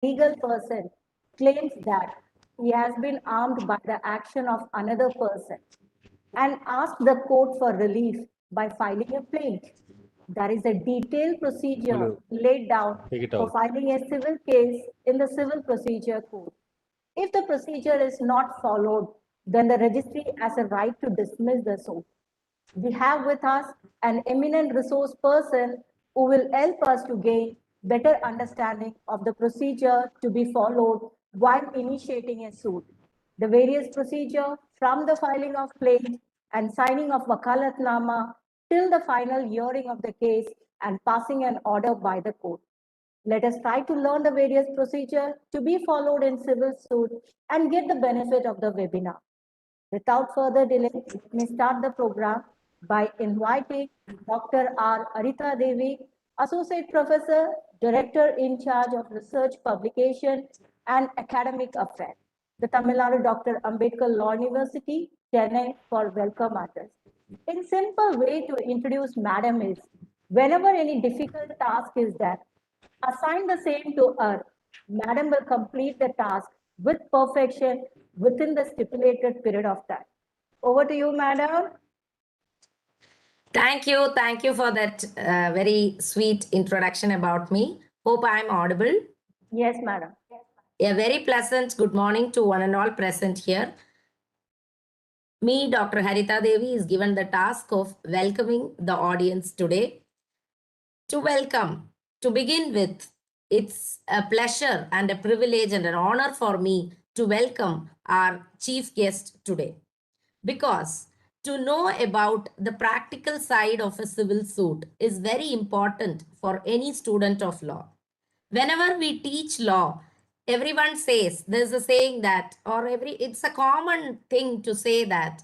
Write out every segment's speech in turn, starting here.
legal person claims that he has been armed by the action of another person and asks the court for relief by filing a plaint. There is a detailed procedure Hello. laid down Take it for out. filing a civil case in the Civil Procedure Code. If the procedure is not followed, then the registry has a right to dismiss the suit. We have with us an eminent resource person who will help us to gain better understanding of the procedure to be followed while initiating a suit. The various procedure from the filing of plaint and signing of wakalatnama till the final hearing of the case and passing an order by the court. Let us try to learn the various procedure to be followed in civil suit and get the benefit of the webinar. Without further delay, let me start the program by inviting Dr. R. Arita Devi, Associate Professor, Director in charge of Research Publication and Academic Affairs, the Tamil Nadu Dr. Ambedkar Law University, Chennai, for welcome address. In simple way to introduce Madam is, whenever any difficult task is there, assign the same to her. Madam will complete the task with perfection within the stipulated period of time. Over to you, madam. Thank you. Thank you for that very sweet introduction about me. Hope I am audible. Yes, madam. A very pleasant good morning to one and all present here. Me, Dr. Harita Devi, is given the task of welcoming the audience today. To welcome, to begin with, it's a pleasure and a privilege and an honor for me to welcome our chief guest today. Because to know about the practical side of a civil suit is very important for any student of law. Whenever we teach law, everyone says, there's a saying that, or it's a common thing to say that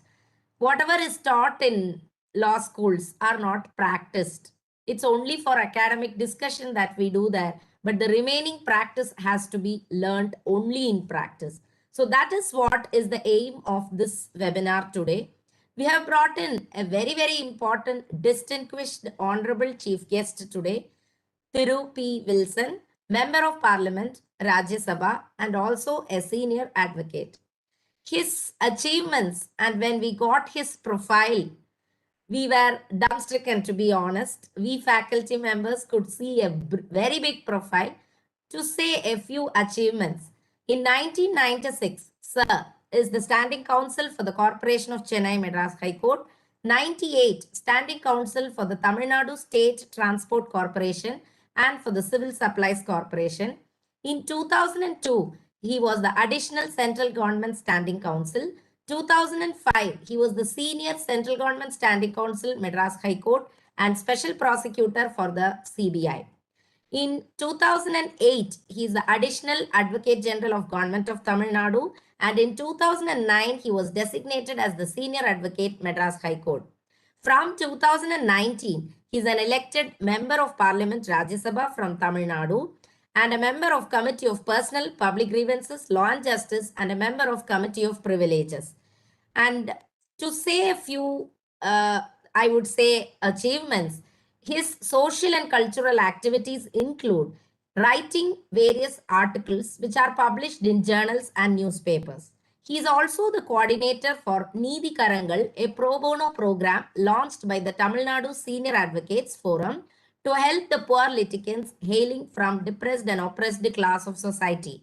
whatever is taught in law schools are not practiced. It's only for academic discussion that we do that, but the remaining practice has to be learned only in practice. So that is what is the aim of this webinar today. We have brought in a very, very important, distinguished, honorable chief guest today, Thiru P. Wilson, Member of Parliament, Rajya Sabha, and also a senior advocate. His achievements, and when we got his profile, we were dumbstricken, to be honest. We faculty members could see a very big profile. To say a few achievements, in 1996, Sir is the Standing Counsel for the Corporation of Chennai Madras High Court. 98, Standing Counsel for the Tamil Nadu State Transport Corporation and for the Civil Supplies Corporation. In 2002, he was the Additional Central Government Standing Counsel. 2005, he was the Senior Central Government Standing Counsel, Madras High Court, and Special Prosecutor for the CBI. In 2008, he is the Additional Advocate General of Government of Tamil Nadu, and in 2009, he was designated as the Senior Advocate, Madras High Court. From 2019, he is an elected Member of Parliament, Rajya Sabha from Tamil Nadu, and a member of Committee of Personal, Public Grievances, Law and Justice, and a member of Committee of Privileges. And to say a few, I would say, achievements, his social and cultural activities include writing various articles which are published in journals and newspapers. He is also the coordinator for Needhi Karangal, a pro bono program launched by the Tamil Nadu Senior Advocates Forum to help the poor litigants hailing from depressed and oppressed class of society.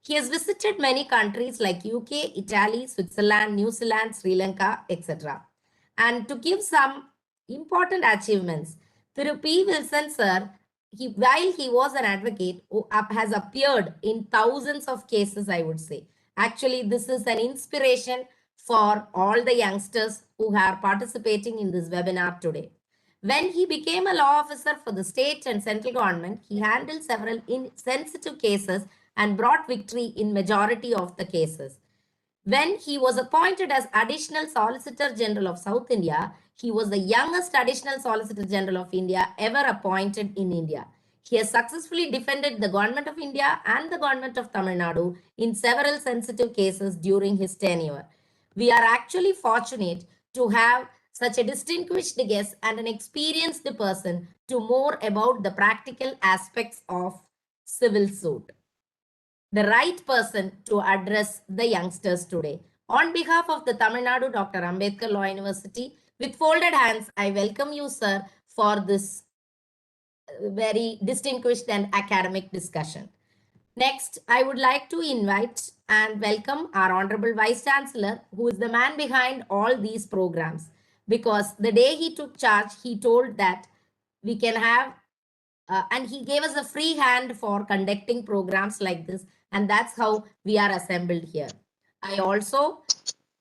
He has visited many countries like UK, Italy, Switzerland, New Zealand, Sri Lanka, etc. And to give some important achievements, Thiru P. Wilson sir, while he was an advocate who has appeared in thousands of cases, I would say. Actually, this is an inspiration for all the youngsters who are participating in this webinar today. When he became a law officer for the state and central government, he handled several sensitive cases and brought victory in majority of the cases. When he was appointed as Additional Solicitor General of South India, he was the youngest Additional Solicitor General of India ever appointed in India. He has successfully defended the Government of India and the Government of Tamil Nadu in several sensitive cases during his tenure. We are actually fortunate to have such a distinguished guest and an experienced person to more about the practical aspects of civil suit. the right person to address the youngsters today. On behalf of the Tamil Nadu Dr. Ambedkar Law University, with folded hands, I welcome you, sir, for this very distinguished and academic discussion. Next, I would like to invite and welcome our Honorable Vice Chancellor, who is the man behind all these programs. Because the day he took charge, he told that we can have, and he gave us a free hand for conducting programs like this. And that's how we are assembled here. I also,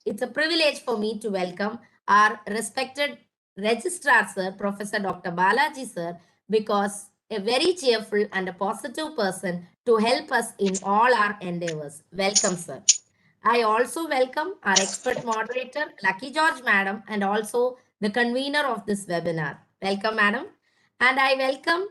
it's a privilege for me to welcome our respected registrar, sir, Professor Dr. Balaji, sir, because a very cheerful and a positive person to help us in all our endeavors. Welcome, sir. I also welcome our expert moderator, Lucky George, madam, and also the convener of this webinar. Welcome, madam. And I welcome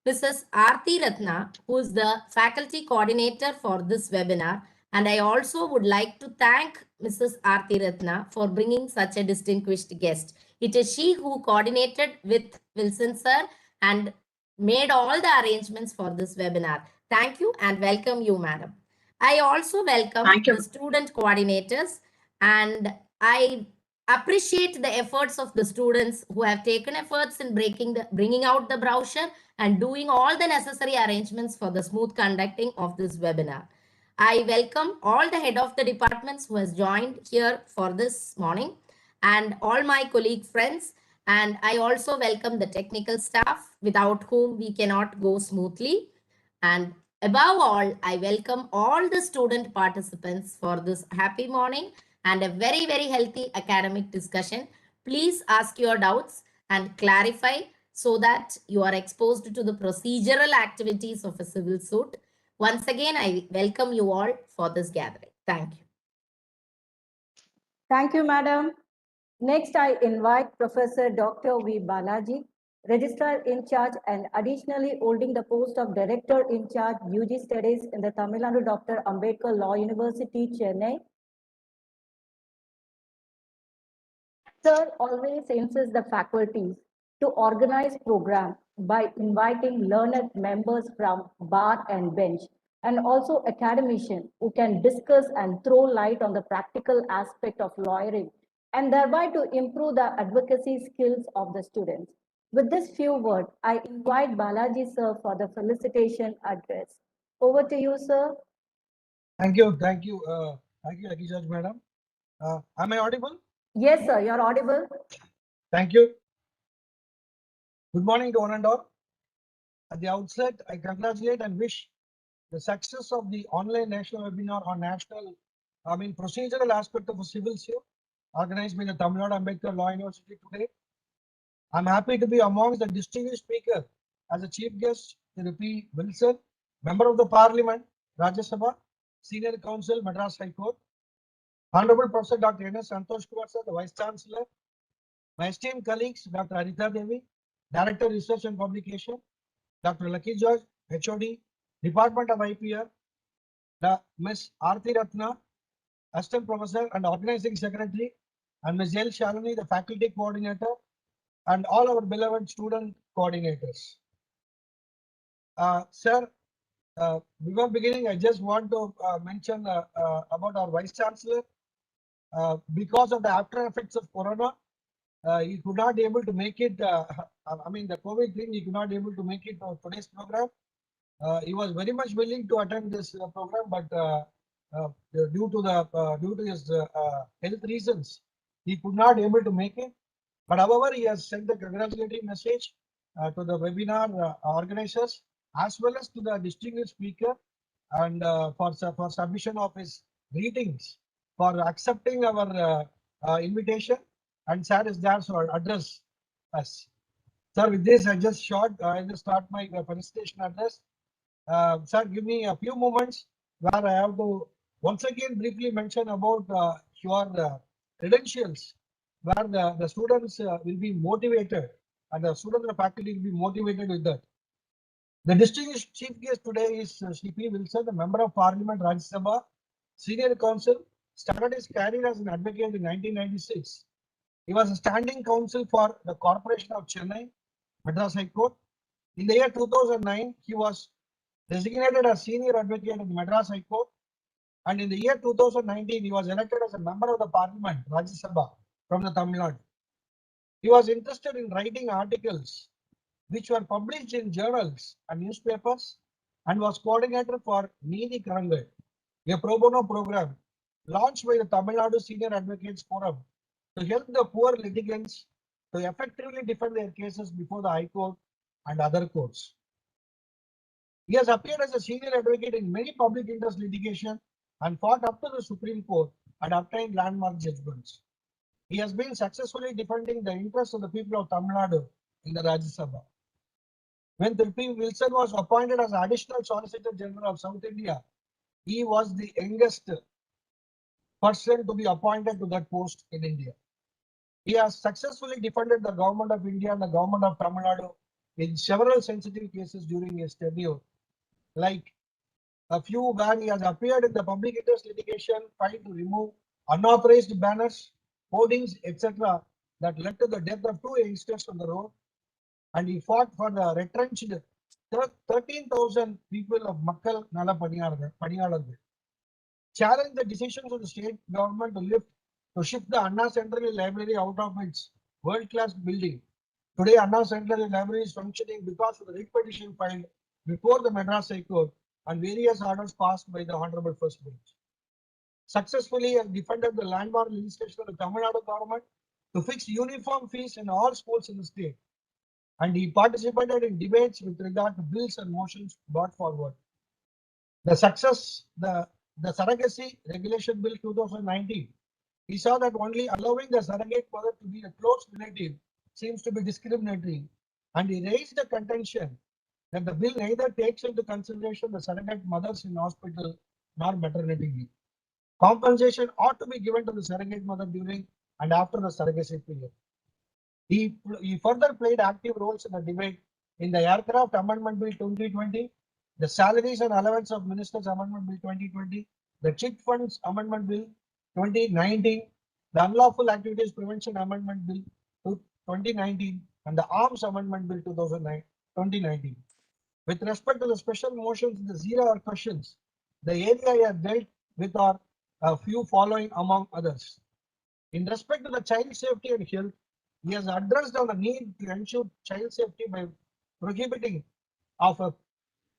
Mrs. Aarti Ratna, who is the faculty coordinator for this webinar. And I also would like to thank Mrs. Aarti Ratna for bringing such a distinguished guest. It is she who coordinated with Wilson sir and made all the arrangements for this webinar. Thank you and welcome you, madam. I also welcome the student coordinators, and I appreciate the efforts of the students who have taken efforts in bringing out the brochure and doing all the necessary arrangements for the smooth conducting of this webinar. I welcome all the head of the departments who has joined here for this morning and all my colleague friends. And I also welcome the technical staff without whom we cannot go smoothly. And above all, I welcome all the student participants for this happy morning and a very, very healthy academic discussion. Please ask your doubts and clarify so that you are exposed to the procedural activities of a civil suit. Once again, I welcome you all for this gathering. Thank you. Thank you, madam. Next, I invite Professor Dr. V. Balaji, Registrar in Charge and additionally holding the post of Director in Charge UG Studies in the Tamil Nadu Dr. Ambedkar Law University, Chennai. Sir always insists the faculties to organize program by inviting learned members from bar and bench and also academicians who can discuss and throw light on the practical aspect of lawyering and thereby to improve the advocacy skills of the students. With this few words, I invite Balaji sir for the felicitation address. Over to you, sir. Thank you, Lucky George, madam. Am I audible? Yes, sir, you're audible. Thank you. Good morning to one and all. At the outset, I congratulate and wish the success of the online national webinar on procedural aspect of a civil suit organized by the Tamil Nadu Ambedkar Law University today. I'm happy to be amongst the distinguished speaker as a chief guest, Sri P. Wilson, Member of the Parliament, Rajya Sabha, Senior Counsel, Madras High Court, Honorable Professor Dr. N.S. Santosh Kumar sir, the Vice Chancellor, my esteemed colleagues, Dr. Haritha Devi, Director Research and Publication, Dr. Lucky George, HOD, Department of IPR, Ms. Aarti Ratna, Assistant Professor and Organizing Secretary, and Ms. L. Shalini, the Faculty Coordinator, and all our beloved student coordinators. Sir, before beginning, I just want to mention about our Vice Chancellor. Because of the after effects of Corona, he could not able to make it. The COVID thing, he could not able to make it for today's program. He was very much willing to attend this program, but due to his health reasons, he could not able to make it. But however, he has sent a congratulatory message to the webinar organizers as well as to the distinguished speaker, and for submission of his greetings, for accepting our invitation, and sir is there to address us. Sir, with this, I just start my presentation address. Sir, give me a few moments where I have to once again briefly mention about your credentials, where the students will be motivated and the students and the faculty will be motivated with that. The distinguished chief guest today is Sri P. Wilson, the Member of Parliament, Rajya Sabha, Senior Counsel, started his career as an advocate in 1996. He was a standing counsel for the Corporation of Chennai, Madras High Court. In the year 2009, he was designated as senior advocate in Madras High Court, and in the year 2019, he was elected as a member of the parliament, Rajya Sabha, from the Tamil Nadu. He was interested in writing articles which were published in journals and newspapers, and was coordinator for Needhi Karangal, a pro bono program launched by the Tamil Nadu Senior Advocates Forum to help the poor litigants to effectively defend their cases before the High Court and other courts. He has appeared as a senior advocate in many public interest litigation and fought up to the Supreme Court and obtained landmark judgments. He has been successfully defending the interests of the people of Tamil Nadu in the Rajya Sabha. When P. Wilson was appointed as Additional Solicitor General of South India, he was the youngest person to be appointed to that post in India. He has successfully defended the government of India and the government of Tamil Nadu in several sensitive cases during his tenure, like a few where he has appeared in the public interest litigation filed to remove unauthorized banners, hoardings, etc. that led to the death of 2 youngsters on the road, and he fought for the retrenched 13,000 people of Makkal Nala Paniyalargal, challenged the decisions of the state government to shift the Anna Central Library out of its world-class building. Today, Anna Central Library is functioning because of the writ petition filed before the Madras High Court and various orders passed by the Honorable First Bench. Successfully defended the landmark legislation of the Tamil Nadu government to fix uniform fees in all schools in the state, and he participated in debates with regard to bills and motions brought forward. The Surrogacy Regulation Bill 2019, he saw that only allowing the surrogate mother to be a close relative seems to be discriminatory, and he raised the contention that the bill neither takes into consideration the surrogate mothers in hospital nor maternity leave. Compensation ought to be given to the surrogate mother during and after the surrogacy period. He further played active roles in the debate in the Aircraft Amendment Bill 2020, the Salaries and Allowance of Ministers Amendment Bill 2020, the Chit Funds Amendment Bill 2019, the Unlawful Activities Prevention Amendment Bill 2019, and the Arms Amendment Bill 2019. With respect to the special motions in the 0-hour questions, the area I have dealt with are a few following among others. In respect to the child safety and health, he has addressed on the need to ensure child safety by prohibiting of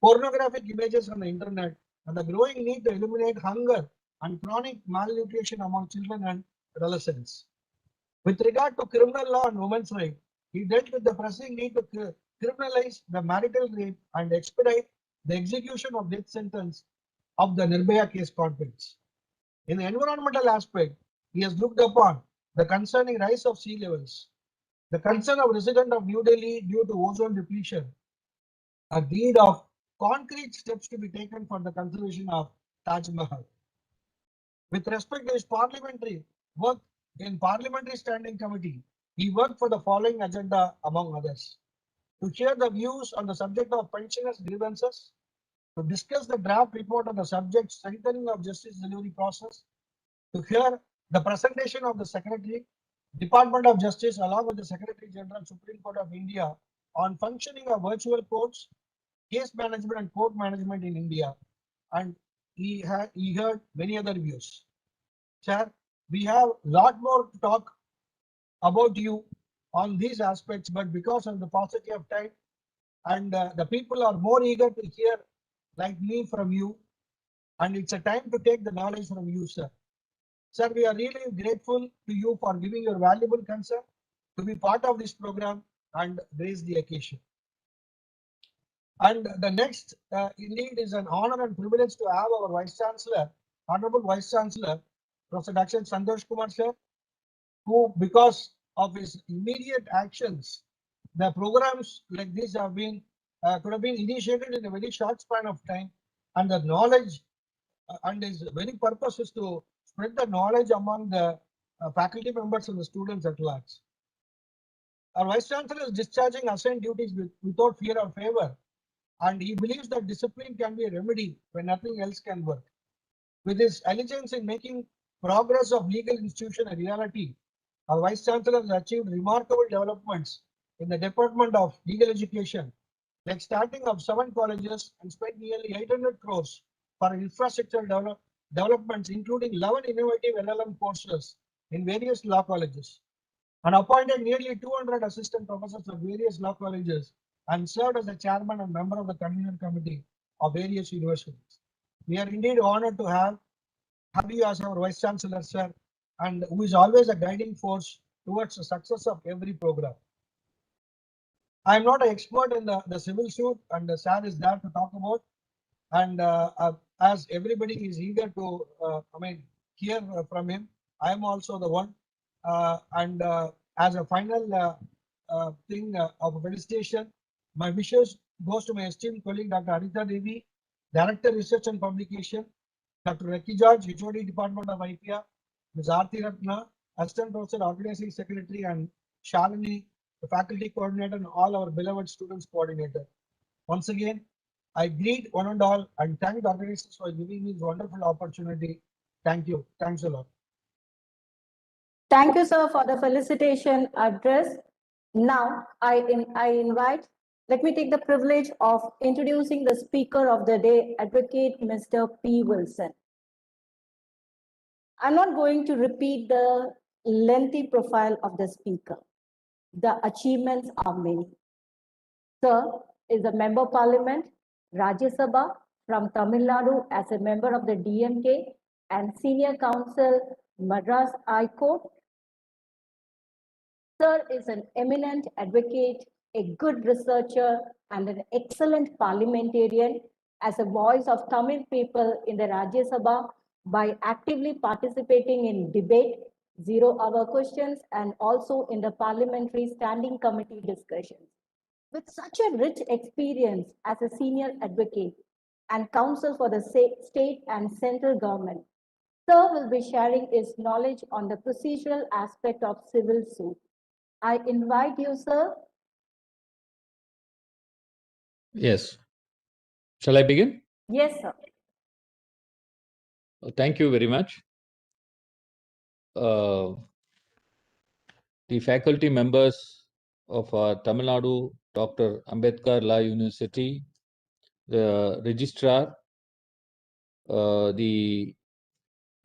pornographic images on the internet and the growing need to eliminate hunger and chronic malnutrition among children and adolescents. With regard to criminal law and women's rights, he dealt with the pressing need to criminalize the marital rape and expedite the execution of death sentence of the Nirbhaya case convicts. In the environmental aspect, he has looked upon the concerning rise of sea levels, the concern of residents of New Delhi due to ozone depletion, a need of concrete steps to be taken for the conservation of Taj Mahal. With respect to his parliamentary work in Parliamentary Standing Committee, he worked for the following agenda among others: to hear the views on the subject of pensioners' grievances, to discuss the draft report on the subject strengthening of justice delivery process, to hear the presentation of the Secretary, Department of Justice along with the Secretary General Supreme Court of India on functioning of virtual courts, case management and court management in India, and he heard many other views. Sir, we have a lot more to talk about you on these aspects, but because of the paucity of time and the people are more eager to hear like me from you, and it's a time to take the knowledge from you, sir. Sir, we are really grateful to you for giving your valuable concern to be part of this program and raise the occasion. And the next, indeed, is an honor and privilege to have our Vice Chancellor, Honorable Vice Chancellor, Professor Dr. Santosh Kumar sir, who, because of his immediate actions, the programs like this have been could have been initiated in a very short span of time, and the knowledge and his very purpose is to spread the knowledge among the faculty members and the students at large. Our Vice Chancellor is discharging assigned duties without fear or favor, and he believes that discipline can be a remedy when nothing else can work. With his allegiance in making progress of legal institution a reality, our Vice Chancellor has achieved remarkable developments in the Department of Legal Education like starting of 7 colleges and spent nearly 800 crores for infrastructure developments, including 11 innovative LLM courses in various law colleges, and appointed nearly 200 assistant professors of various law colleges and served as the chairman and member of the convening committee of various universities. We are indeed honored to have you as our Vice Chancellor, sir, and who is always a guiding force towards the success of every program. I am not an expert in the civil suit, and the sir is there to talk about. And as everybody is eager to, hear from him, I am also the one. And as a final thing of felicitation, my wishes goes to my esteemed colleague, Dr. Haritha Devi, Director Research and Publication, Dr. Rekki George, HOD Department of IPR, Ms. Aarti Ratna, Assistant Professor, Organizing Secretary, and Shalini, the Faculty Coordinator, and all our beloved students coordinator. Once again, I greet one and all and thank the organizers for giving me this wonderful opportunity. Thank you. Thanks a lot. Thank you, sir, for the felicitation address. Now, I invite, let me take the privilege of introducing the speaker of the day, Advocate Mr. P. Wilson. I'm not going to repeat the lengthy profile of the speaker. The achievements are many. Sir is a member of parliament, Rajya Sabha from Tamil Nadu as a member of the DMK and senior counsel, Madras High Court. Sir is an eminent advocate, a good researcher, and an excellent parliamentarian as a voice of Tamil people in the Rajya Sabha by actively participating in debate, zero-hour questions, and also in the parliamentary standing committee discussions. With such a rich experience as a senior advocate and counsel for the state and central government, Sir will be sharing his knowledge on the procedural aspect of civil suit. I invite you, sir. Yes. Shall I begin? Yes, sir. Thank you very much. The faculty members of Tamil Nadu Dr. Ambedkar Law University, the registrar, the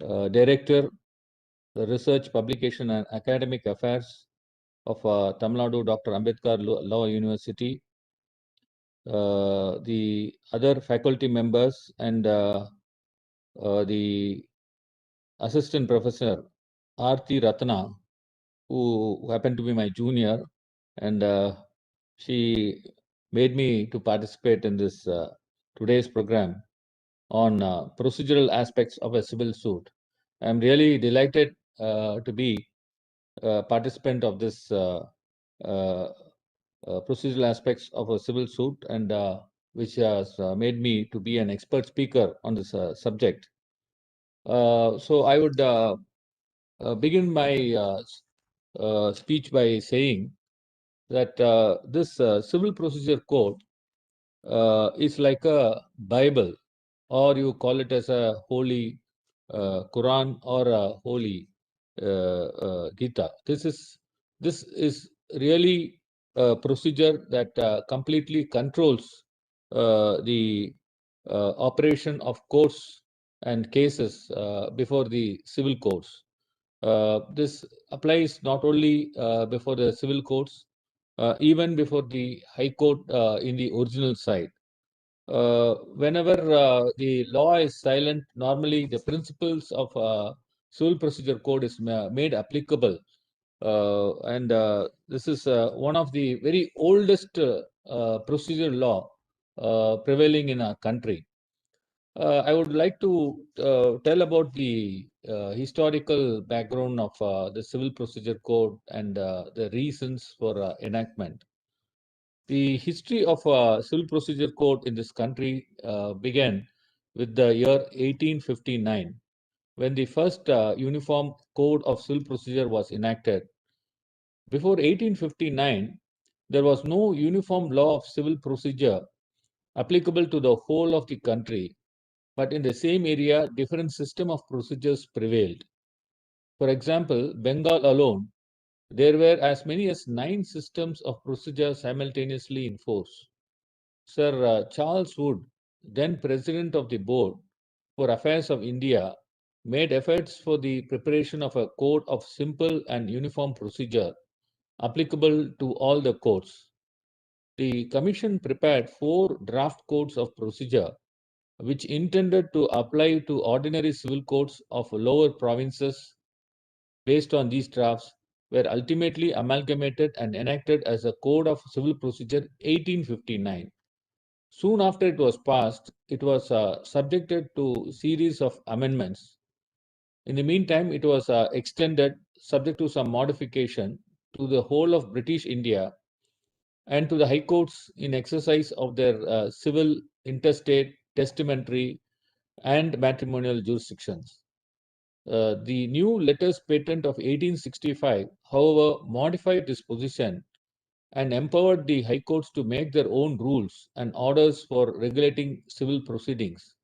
director, the research, publication, and academic affairs of Tamil Nadu Dr. Ambedkar Law University, the other faculty members, and the assistant professor Aarti Ratna, who happened to be my junior, and she made me to participate in this today's program on procedural aspects of a civil suit. I'm really delighted to be a participant of this procedural aspects of a civil suit, and which has made me to be an expert speaker on this subject. So I would begin my speech by saying that this civil procedure code is like a Bible, or you call it as a holy Quran or a holy Gita. This is really a procedure that completely controls the operation of courts and cases before the civil courts. This applies not only before the civil courts, even before the High Court in the original side. Whenever the law is silent, normally the principles of civil procedure code is made applicable. And this is one of the very oldest procedure law prevailing in our country. I would like to tell about the historical background of the Civil Procedure Code and the reasons for enactment. The history of Civil Procedure Code in this country began with the year 1859, when the first Uniform Code of Civil Procedure was enacted. Before 1859, there was no uniform law of civil procedure applicable to the whole of the country, but in the same area, different system of procedures prevailed. For example, Bengal alone, there were as many as 9 systems of procedure simultaneously in force. Sir Charles Wood, then President of the Board for Affairs of India, made efforts for the preparation of a code of simple and uniform procedure applicable to all the courts. The Commission prepared 4 draft codes of procedure which intended to apply to ordinary civil courts of lower provinces. Based on these drafts were ultimately amalgamated and enacted as a Code of Civil Procedure 1859. Soon after it was passed, it was subjected to series of amendments. In the meantime, it was extended, subject to some modification, to the whole of British India and to the high courts in exercise of their civil, interstate, testamentary, and matrimonial jurisdictions. The new letters patent of 1865, however, modified this position and empowered the high courts to make their own rules and orders for regulating civil proceedings.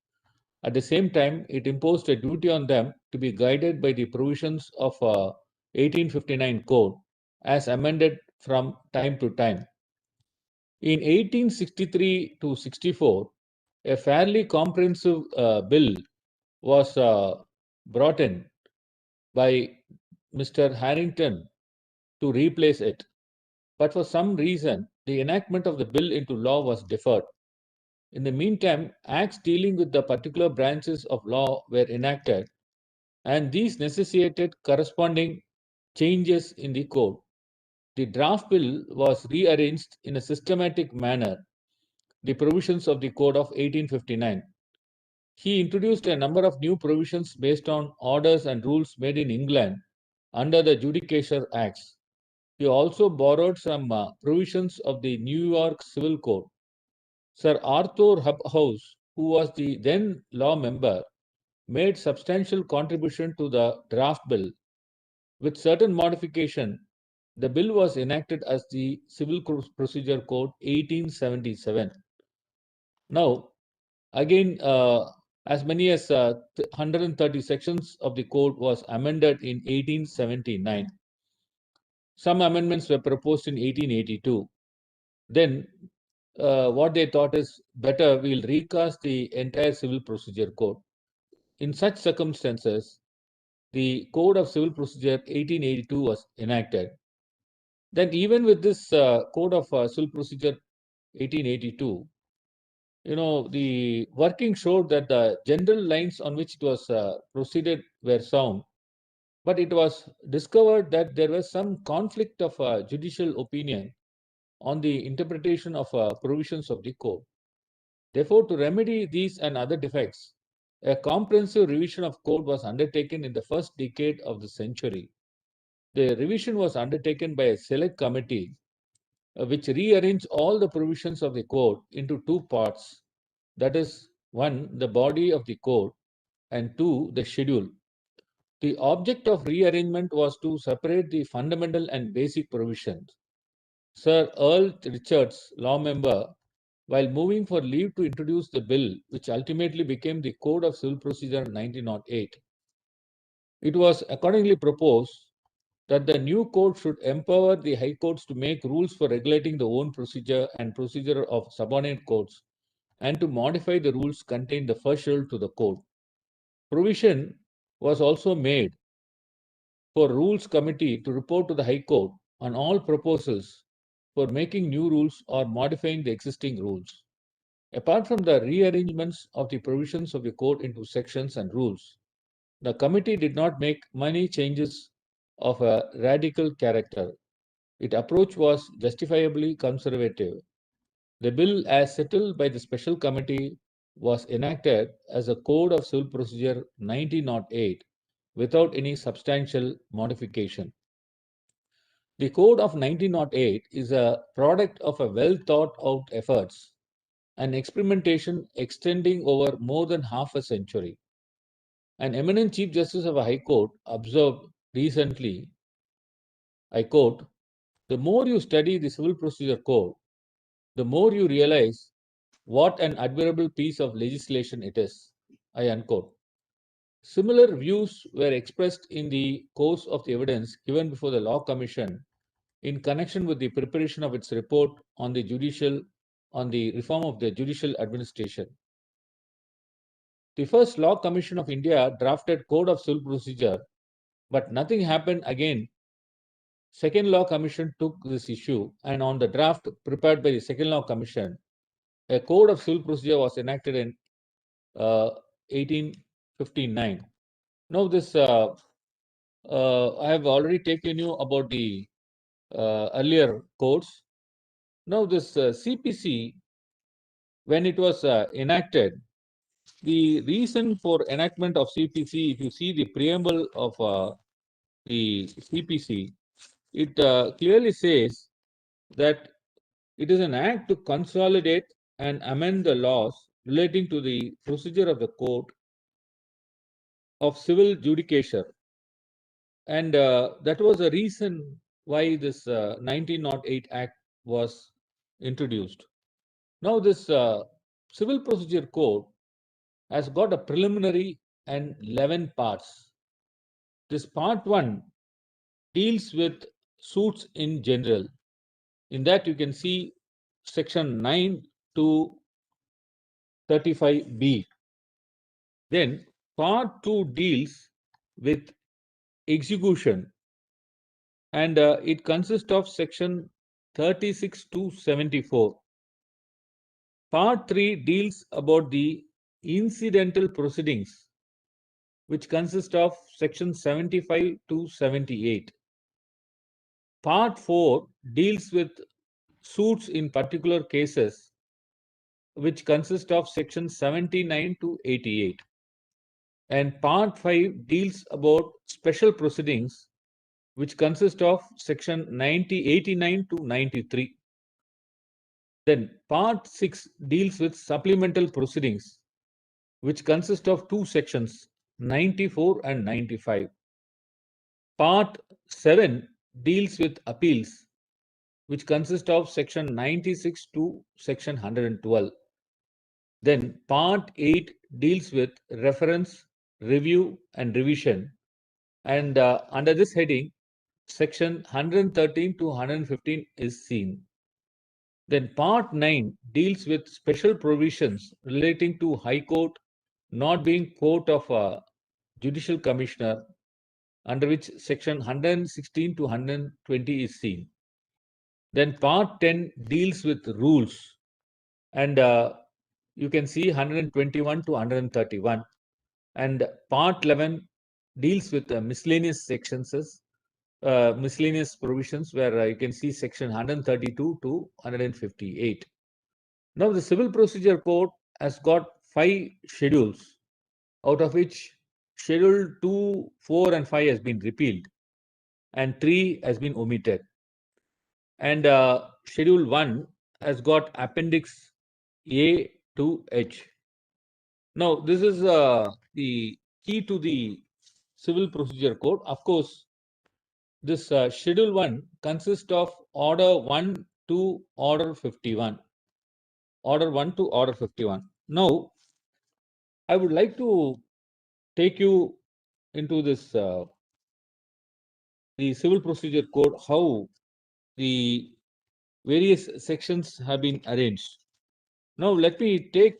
At the same time, it imposed a duty on them to be guided by the provisions of 1859 Code as amended from time to time. In 1863 to 64, a fairly comprehensive bill was brought in by Mr. Harrington to replace it. But for some reason, the enactment of the bill into law was deferred. In the meantime, acts dealing with the particular branches of law were enacted, and these necessitated corresponding changes in the code. The draft bill was rearranged in a systematic manner, the provisions of the Code of 1859. He introduced a number of new provisions based on orders and rules made in England under the Judicature Acts. He also borrowed some provisions of the New York Civil Code. Sir Arthur Hubhouse, who was the then law member, made substantial contribution to the draft bill. With certain modification, the bill was enacted as the Civil Procedure Code 1877. Now, again, as many as 130 sections of the code was amended in 1879. Some amendments were proposed in 1882. Then what they thought is better, we'll recast the entire Civil Procedure Code. In such circumstances, the Code of Civil Procedure 1882 was enacted. Then even with this Code of Civil Procedure 1882, the working showed that the general lines on which it was proceeded were sound, but it was discovered that there was some conflict of judicial opinion on the interpretation of provisions of the code. Therefore, to remedy these and other defects, a comprehensive revision of code was undertaken in the first decade of the century. The revision was undertaken by a select committee which rearranged all the provisions of the code into 2 parts. That is, 1, the body of the code, and 2, the schedule. The object of rearrangement was to separate the fundamental and basic provisions. Sir Earl Richards, law member, while moving for leave to introduce the bill, which ultimately became the Code of Civil Procedure 1908, it was accordingly proposed that the new code should empower the high courts to make rules for regulating the own procedure and procedure of subordinate courts, and to modify the rules contained in the first schedule to the code. Provision was also made for Rules Committee to report to the High Court on all proposals for making new rules or modifying the existing rules. Apart from the rearrangements of the provisions of the code into sections and rules, the committee did not make many changes of a radical character. Its approach was justifiably conservative. The bill, as settled by the special committee, was enacted as a Code of Civil Procedure 1908 without any substantial modification. The Code of 1908 is a product of a well thought out efforts and experimentation extending over more than half a century. An eminent Chief Justice of a High Court observed recently, I quote, "The more you study the Civil Procedure Code, the more you realize what an admirable piece of legislation it is." I unquote. Similar views were expressed in the course of the evidence given before the Law Commission in connection with the preparation of its report on the judicial on the reform of the judicial administration. The first Law Commission of India drafted Code of Civil Procedure, but nothing happened again. Second Law Commission took this issue, and on the draft prepared by the Second Law Commission, a Code of Civil Procedure was enacted in 1859. Now, this I have already taken you about the earlier codes. Now, this CPC, when it was enacted, the reason for enactment of CPC, if you see the preamble of the CPC, it clearly says that it is an act to consolidate and amend the laws relating to the procedure of the court of civil judicature. And that was the reason why this 1908 Act was introduced. Now, this Civil Procedure Code has got a preliminary and 11 parts. This part 1 deals with suits in general. In that, you can see section 9 to 35B. Then part 2 deals with execution, and it consists of section 36 to 74. Part 3 deals about the incidental proceedings, which consist of section 75 to 78. Part 4 deals with suits in particular cases, which consist of section 79 to 88. And part 5 deals about special proceedings, which consist of section 89 to 93. Then part 6 deals with supplemental proceedings, which consist of two sections, 94 and 95. Part 7 deals with appeals, which consist of section 96 to section 112. Then part 8 deals with reference, review, and revision. And under this heading, section 113 to 115 is seen. Then part 9 deals with special provisions relating to High Court not being court of a judicial commissioner, under which section 116 to 120 is seen. Then part 10 deals with rules, and you can see 121 to 131. And part 11 deals with miscellaneous sections, miscellaneous provisions, where you can see section 132 to 158. Now, the Civil Procedure Code has got 5 schedules, out of which Schedule 2, 4, and 5 has been repealed, and 3 has been omitted. And Schedule 1 has got Appendix A to H. Now, this is the key to the Civil Procedure Code. Of course, this Schedule 1 consists of Order 1 to Order 51. Order 1 to Order 51. Now, I would like to take you into this the Civil Procedure Code, how the various sections have been arranged. Now, let me take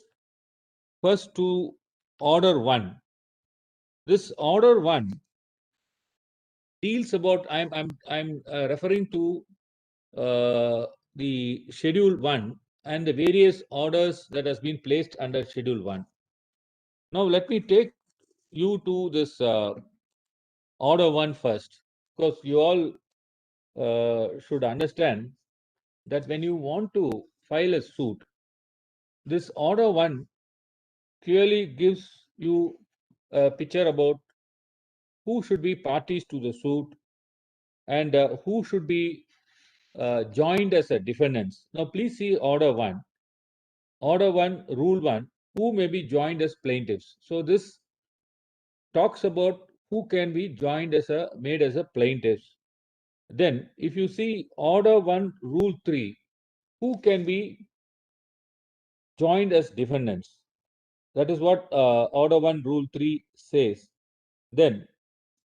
first to Order 1. This Order 1 deals about, I'm referring to the Schedule 1 and the various orders that has been placed under Schedule 1. Now, let me take you to this Order 1 first, because you all should understand that when you want to file a suit, this Order 1 clearly gives you a picture about who should be parties to the suit and who should be joined as a defendants. Now, please see Order 1. Order 1, Rule 1, who may be joined as plaintiffs. So, this talks about who can be joined as made as a plaintiffs. Then, if you see Order 1, Rule 3, who can be joined as defendants. That is what Order 1, Rule 3 says. Then,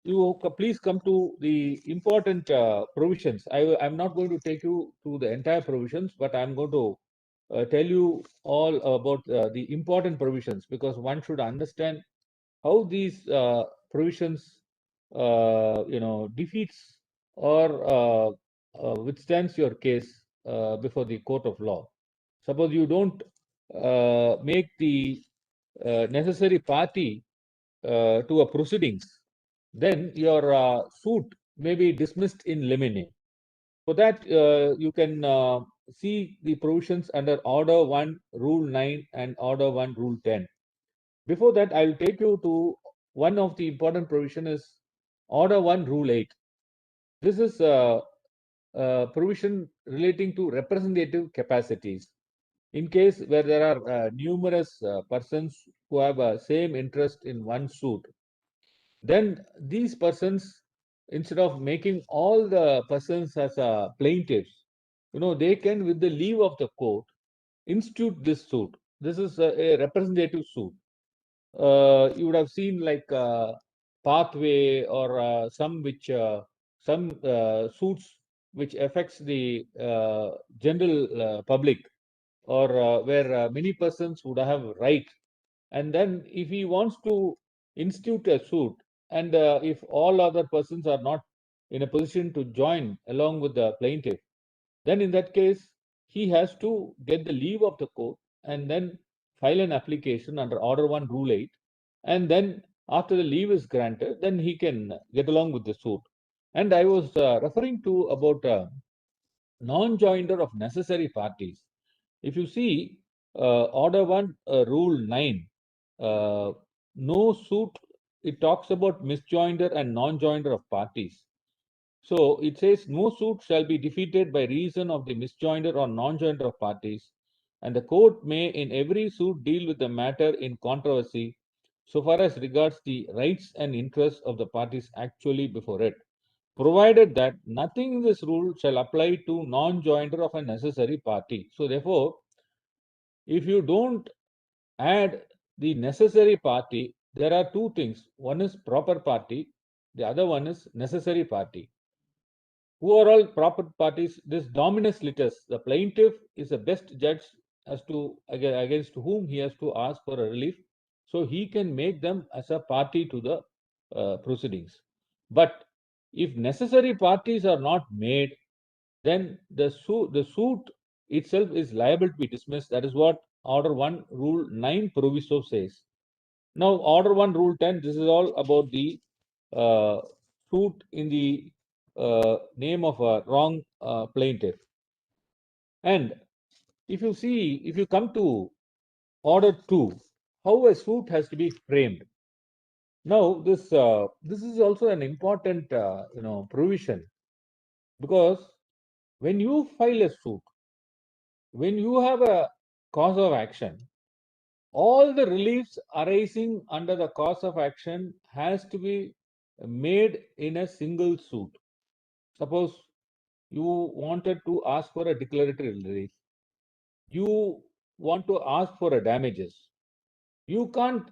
you please come to the important provisions. I'm not going to take you to the entire provisions, but I'm going to tell you all about the important provisions, because one should understand how these provisions, defeats or withstands your case before the court of law. Suppose you don't make the necessary party to a proceedings, then your suit may be dismissed in limine. For that, you can see the provisions under Order 1, Rule 9 and Order 1, Rule 10. Before that, I'll take you to one of the important provision is Order 1, Rule 8. This is a provision relating to representative capacities. In case where there are numerous persons who have same interest in one suit, then these persons, instead of making all the persons as plaintiffs, they can, with the leave of the court, institute this suit. This is a representative suit. You would have seen like pathway or some suits which affects the general public, or where many persons would have right. And then if he wants to institute a suit, and if all other persons are not in a position to join along with the plaintiff, then in that case, he has to get the leave of the court and then file an application under Order 1, Rule 8. And then after the leave is granted, then he can get along with the suit. And I was referring to about non-joinder of necessary parties. If you see Order 1, Rule 9, no suit, it talks about misjoinder and non-joinder of parties. So it says no suit shall be defeated by reason of the misjoinder or non-joinder of parties, and the court may in every suit deal with the matter in controversy so far as regards the rights and interests of the parties actually before it, provided that nothing in this rule shall apply to non-joinder of a necessary party. So therefore, if you don't add the necessary party, there are two things. One is proper party, the other one is necessary party. Who are all proper parties? This dominus litis, the plaintiff is the best judge as to against whom he has to ask for a relief, so he can make them as a party to the proceedings. But if necessary parties are not made, then the suit itself is liable to be dismissed. That is what Order 1, Rule 9 proviso says. Now, Order 1, Rule 10, this is all about the suit in the name of a wrong plaintiff. And if you come to Order 2, how a suit has to be framed. Now, this is also an important provision, because when you file a suit, when you have a cause of action, all the reliefs arising under the cause of action has to be made in a single suit. Suppose you wanted to ask for a declaratory relief, you want to ask for a damages, you can't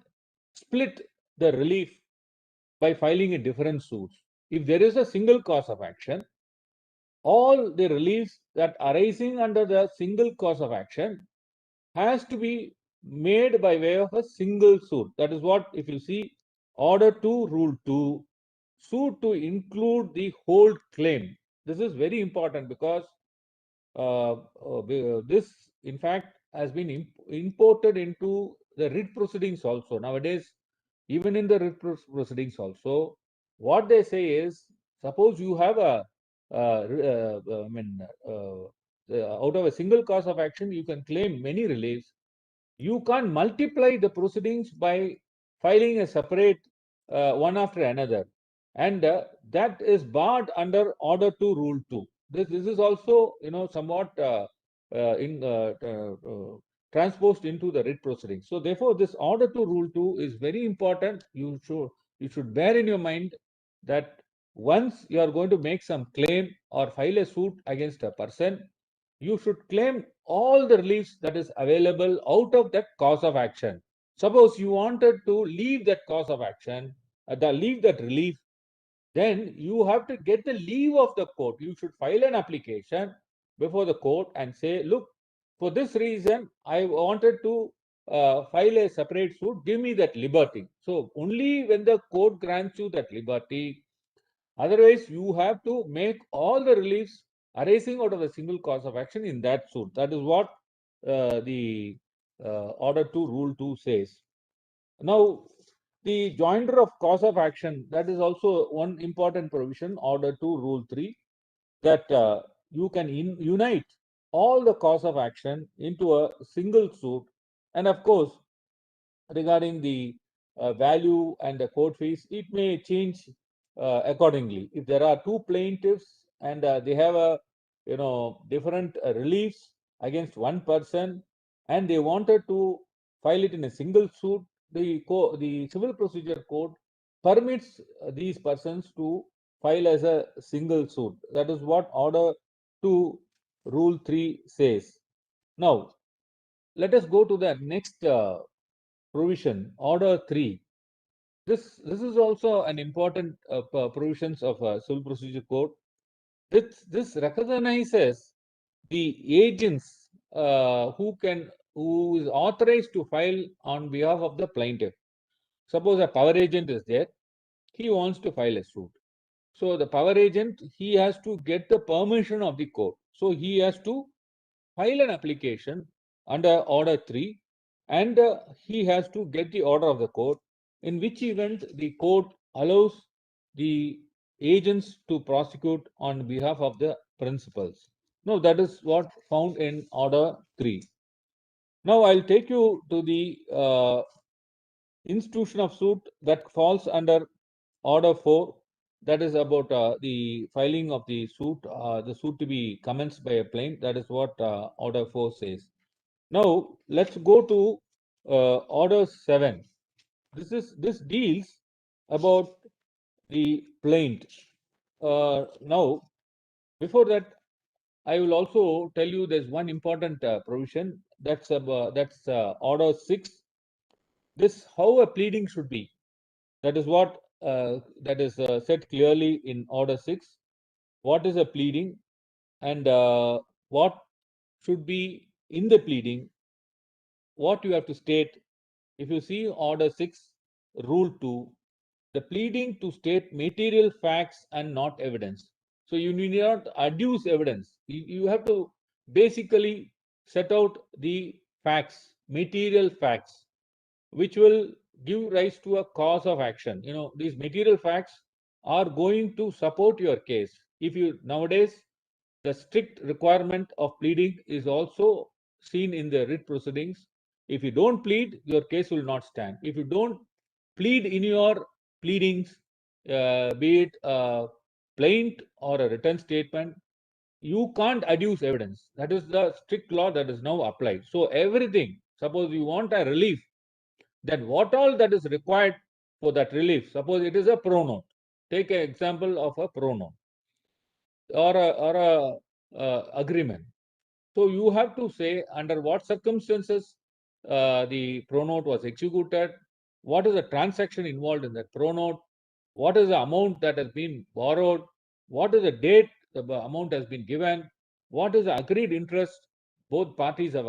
split the relief by filing a different suits. If there is a single cause of action, all the reliefs that arising under the single cause of action has to be made by way of a single suit. That is what, if you see Order 2, Rule 2, suit to include the whole claim. This is very important, because this, in fact, has been imported into the writ proceedings also. Nowadays, even in the writ proceedings also, what they say is, suppose you have out of a single cause of action, you can claim many reliefs. You can't multiply the proceedings by filing a separate one after another, and that is barred under Order 2, Rule 2. This is also somewhat transposed into the writ proceedings. So therefore, this Order 2, Rule 2 is very important. You should bear in your mind that once you are going to make some claim or file a suit against a person, you should claim all the reliefs that is available out of that cause of action. Suppose you wanted to leave that cause of action, leave that relief, then you have to get the leave of the court. You should file an application before the court and say, look, For this reason, I wanted to file a separate suit, give me that liberty. So only when the court grants you that liberty, otherwise you have to make all the reliefs arising out of a single cause of action in that suit. That is what the order 2 rule 2 says. Now, the joinder of cause of action, that is also one important provision, order 2 rule 3, that you can unite all the cause of action into a single suit. And of course, regarding the value and the court fees, it may change accordingly. If there are two plaintiffs and they have a different reliefs against one person, and they wanted to file it in a single suit, the Civil Procedure Code permits these persons to file as a single suit. That is what Order 2 Rule 3 says. Now, let us go to the next provision, Order 3. This is also an important provisions of Civil Procedure Code. This recognizes the agents who is authorized to file on behalf of the plaintiff. Suppose a power agent is there, he wants to file a suit. So the power agent, he has to get the permission of the court. So he has to file an application under Order 3, and he has to get the order of the court, in which event the court allows the agents to prosecute on behalf of the principals. Now, that is what found in Order 3. Now, I'll take you to the institution of suit that falls under Order 4. That is about the filing of the suit to be commenced by a plaintiff. That is what Order 4 says. Now, let's go to Order 7. This deals about the plaint. Now, before that, I will also tell you there's one important provision, that's Order 6. This how a pleading should be. That is what that is said clearly in Order 6. What is a pleading, and what should be in the pleading, what you have to state. If you see Order 6, Rule 2, the pleading to state material facts and not evidence. So you need not adduce evidence. You have to basically set out the facts, material facts, which will give rise to a cause of action. These material facts are going to support your case. If you nowadays, the strict requirement of pleading is also seen in the writ proceedings. If you don't plead, your case will not stand. If you don't plead in your pleadings, be it a plaint or a written statement, you can't adduce evidence. That is the strict law that is now applied. So everything, suppose you want a relief, then what all that is required for that relief, suppose it is a pronoun. Take an example of a pronoun or a agreement. So you have to say under what circumstances the pronote was executed, what is the transaction involved in that pronote, what is the amount that has been borrowed, what is the date the amount has been given, what is the agreed interest both parties have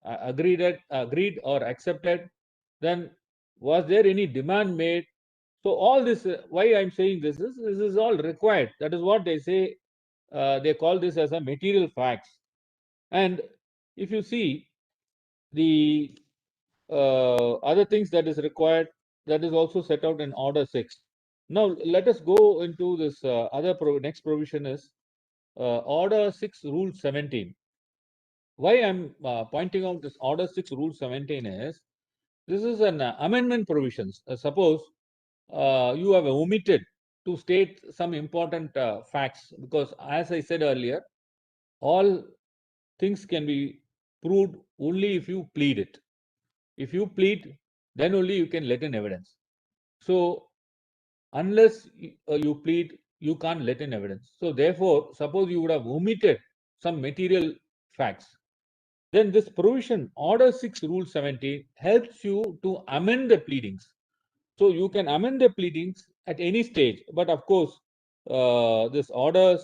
agreed or accepted, then was there any demand made. So all this, why I'm saying this is all required. That is what they say. They call this as a material facts. And if you see the other things that is required, that is also set out in Order 6. Now, let us go into this next provision is Order 6, Rule 17. Why I'm pointing out this Order 6, Rule 17 is, this is an amendment provisions. Suppose you have omitted to state some important facts, because as I said earlier, all things can be proved only if you plead it. If you plead, then only you can let in evidence. So unless you plead, you can't let in evidence. So therefore, suppose you would have omitted some material facts, then this provision, Order 6, Rule 17, helps you to amend the pleadings. So you can amend the pleadings at any stage. But of course, this Order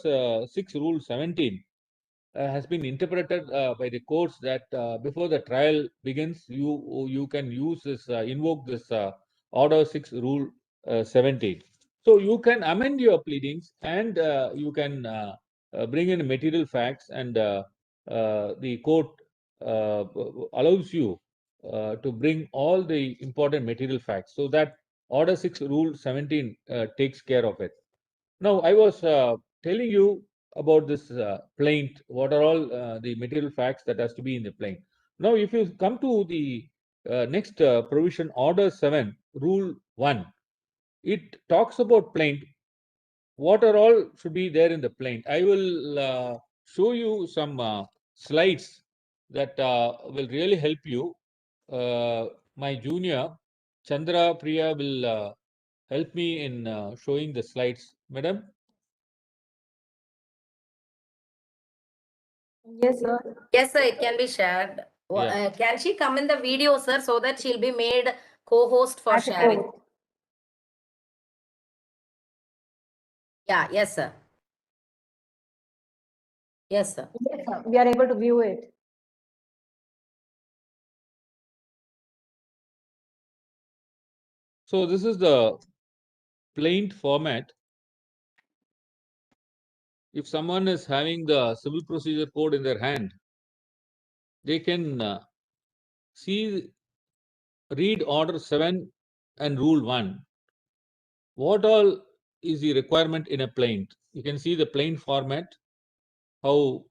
6, Rule 17 has been interpreted by the courts that before the trial begins, you can use this invoke this Order 6 Rule 17. So you can amend your pleadings and you can bring in material facts, and the court allows you to bring all the important material facts, so that Order 6 Rule 17 takes care of it. Now, I was telling you about this plaint, what are all the material facts that has to be in the plaint. Now, if you come to the next provision, Order 7, Rule 1, it talks about plaint. What are all should be there in the plaint? I will show you some slides that will really help you. My junior, Chandra Priya, will help me in showing the slides. Madam? Yes, sir. Yes, sir, it can be shared. Yeah. Can she come in the video, sir, so that she'll be made co-host for As a sharing? co-host. Yeah, yes, sir. Yes, sir. Yes, sir. We are able to view it. So this is the plaint format. If someone is having the civil procedure code in their hand, they can read Order 7 and Rule 1. What all is the requirement in a plaint? You can see the plaint format, how,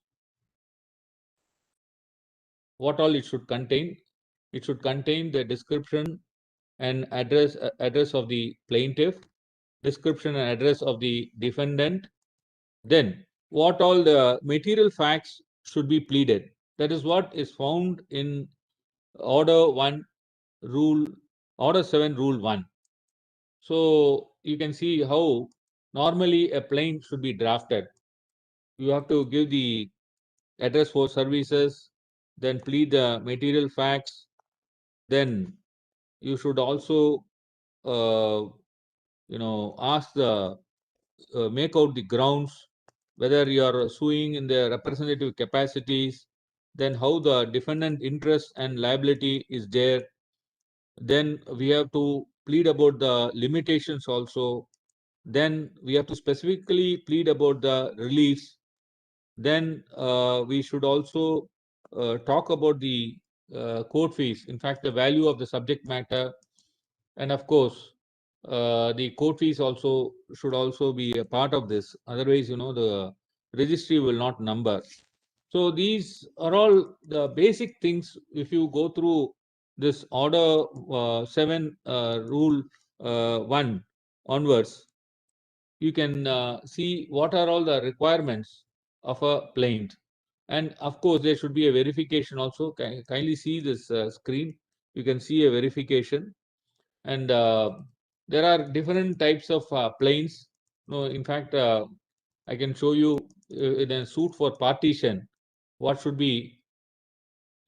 what all it should contain. It should contain the description and address of the plaintiff, description and address of the defendant. Then what all the material facts should be pleaded. That is what is found in Order 1 Rule, Order 7 Rule 1. So you can see how normally a plaint should be drafted. You have to give the address for services, then plead the material facts, then you should also ask the make out the grounds, whether you are suing in the representative capacities, then how the defendant interest and liability is there. Then we have to plead about the limitations also. Then we have to specifically plead about the reliefs. Then we should also talk about the court fees, in fact, the value of the subject matter, and of course, the court fees also should also be a part of this. Otherwise, the registry will not number. So these are all the basic things. If you go through this Order 7 Rule 1 onwards, you can see what are all the requirements of a plaint. And of course, there should be a verification also. Kindly see this screen. You can see a verification. And there are different types of plaints. No, in fact, I can show you in a suit for partition what should be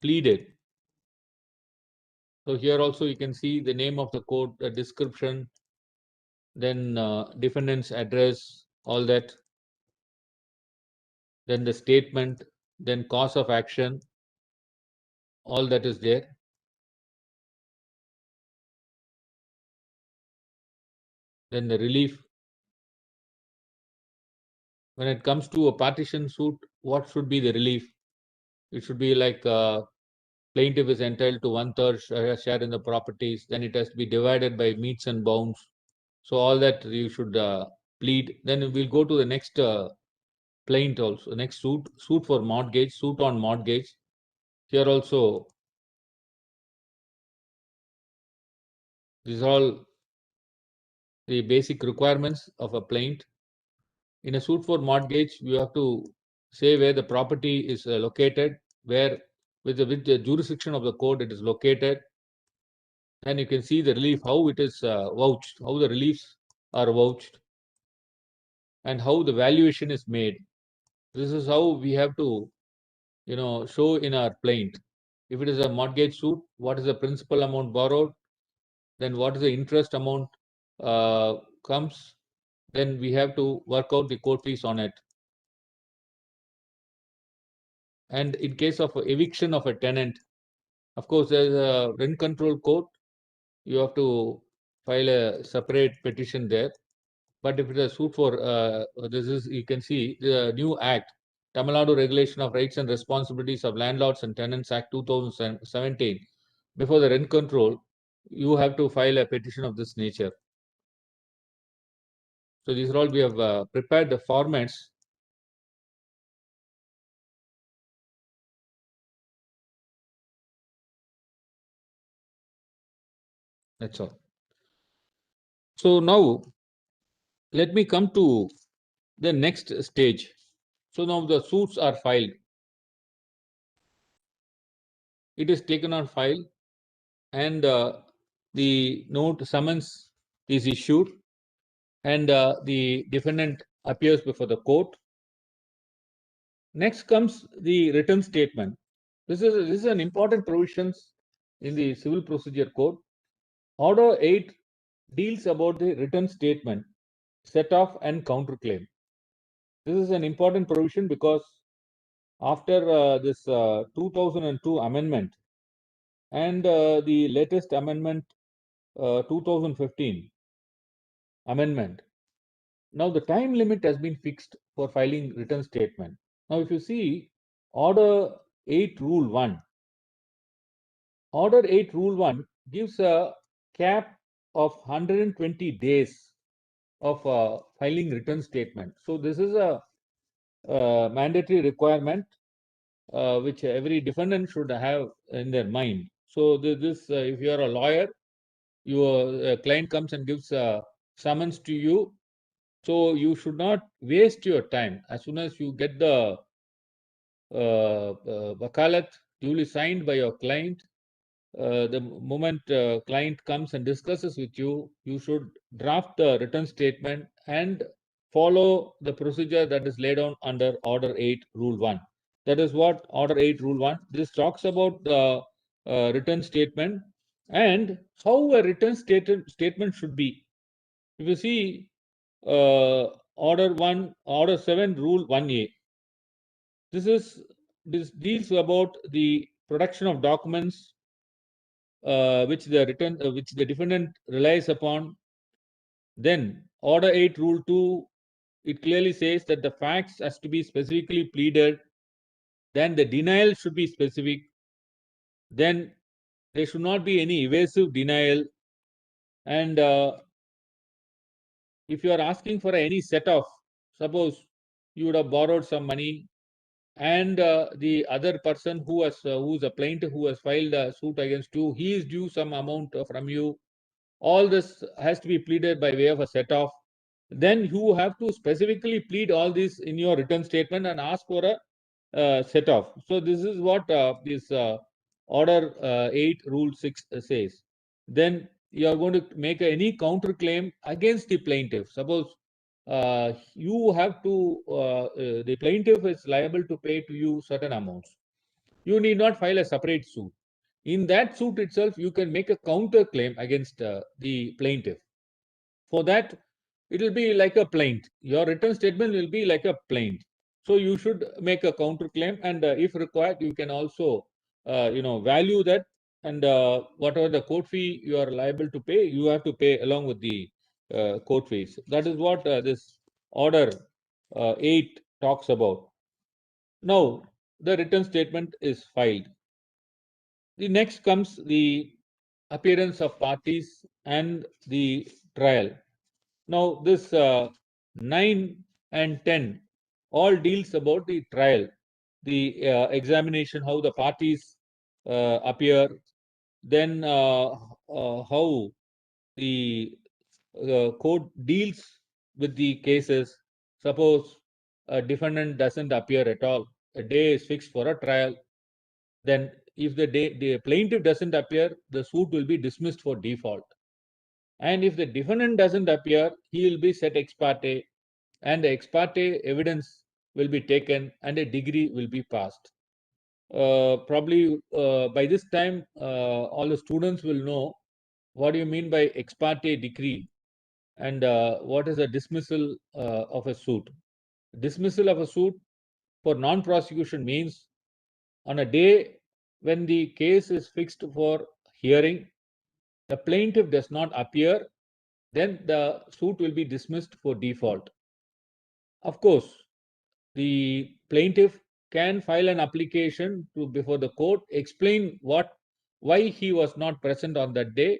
pleaded. So here also you can see the name of the court, the description, then defendant's address, all that, then the statement, then cause of action, all that is there. Then the relief. When it comes to a partition suit, what should be the relief? It should be like plaintiff is entitled to 1/3 share in the properties, then it has to be divided by meets and bounds. So all that you should plead. Then we'll go to the next plaint also, next suit for mortgage, suit on mortgage. Here also, these are all the basic requirements of a plaint. In a suit for mortgage, you have to say where the property is located, where with the jurisdiction of the court it is located. And you can see the relief, how it is vouched, how the reliefs are vouched, and how the valuation is made. This is how we have to, show in our plaint. If it is a mortgage suit, what is the principal amount borrowed? Then what is the interest amount comes? Then we have to work out the court fees on it. And in case of eviction of a tenant, of course, there's a rent control code. You have to file a separate petition there. But if it is a suit for this is, you can see the new act, Tamil Nadu Regulation of Rights and Responsibilities of Landlords and Tenants Act 2017. Before the rent control, you have to file a petition of this nature. So these are all we have prepared the formats. That's all. So now let me come to the next stage. So now the suits are filed. It is taken on file, and the note summons is issued, and the defendant appears before the court. Next comes the written statement. This is an important provision in the Civil Procedure Code. Order 8 deals about the written statement, set off and counterclaim. This is an important provision because after this 2002 amendment and the latest amendment 2015 amendment, now the time limit has been fixed for filing written statement. Now if you see Order 8 Rule 1, Order 8 Rule 1 gives a cap of 120 days of filing written statement. So this is a mandatory requirement which every defendant should have in their mind. So this if you are a lawyer, your client comes and gives a summons to you, so you should not waste your time. As soon as you get the wakalat duly signed by your client, the moment client comes and discusses with you, you should draft the written statement and follow the procedure that is laid down under Order 8 Rule 1. That is what Order 8 Rule 1. This talks about the written statement and how a written statement should be. If you see Order 7 Rule 1A, this deals about the production of documents which the defendant relies upon. Then Order 8 Rule 2, it clearly says that the facts has to be specifically pleaded. Then the denial should be specific. Then there should not be any evasive denial. And if you are asking for any set off, suppose you would have borrowed some money and the other person who's a plaintiff who has filed a suit against you, he is due some amount from you. All this has to be pleaded by way of a set off. Then you have to specifically plead all this in your written statement and ask for a set off. So this is what this Order 8 Rule 6 says. Then you are going to make any counterclaim against the plaintiff. Suppose you have to, the plaintiff is liable to pay to you certain amounts. You need not file a separate suit. In that suit itself, you can make a counterclaim against the plaintiff. For that, it will be like a plaint. Your written statement will be like a plaint. So you should make a counterclaim, and if required, you can also, value that, and whatever the court fee you are liable to pay, you have to pay along with the court fees. That is what this Order 8 talks about. Now, the written statement is filed. The next comes the appearance of parties and the trial. Now, this 9 and 10 all deals about the trial, the examination, how the parties appear, then how the court deals with the cases. Suppose a defendant doesn't appear at all, a day is fixed for a trial. Then if the plaintiff doesn't appear, the suit will be dismissed for default. And if the defendant doesn't appear, he will be set ex parte, and the ex parte evidence will be taken and a degree will be passed. Probably by this time, all the students will know what do you mean by ex parte decree and what is a dismissal of a suit. Dismissal of a suit for non-prosecution means on a day when the case is fixed for hearing, the plaintiff does not appear, then the suit will be dismissed for default. Of course, the plaintiff can file an application to before the court, explain why he was not present on that day,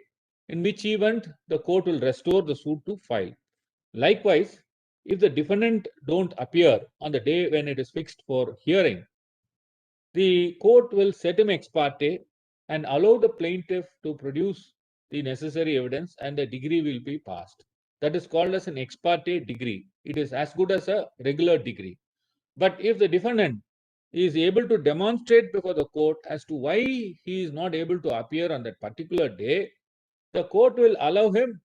in which event the court will restore the suit to file. Likewise, if the defendant don't appear on the day when it is fixed for hearing, the court will set him ex parte and allow the plaintiff to produce the necessary evidence, and the degree will be passed. That is called as an ex parte degree. It is as good as a regular degree. But if the defendant is able to demonstrate before the court as to why he is not able to appear on that particular day, the court will allow him,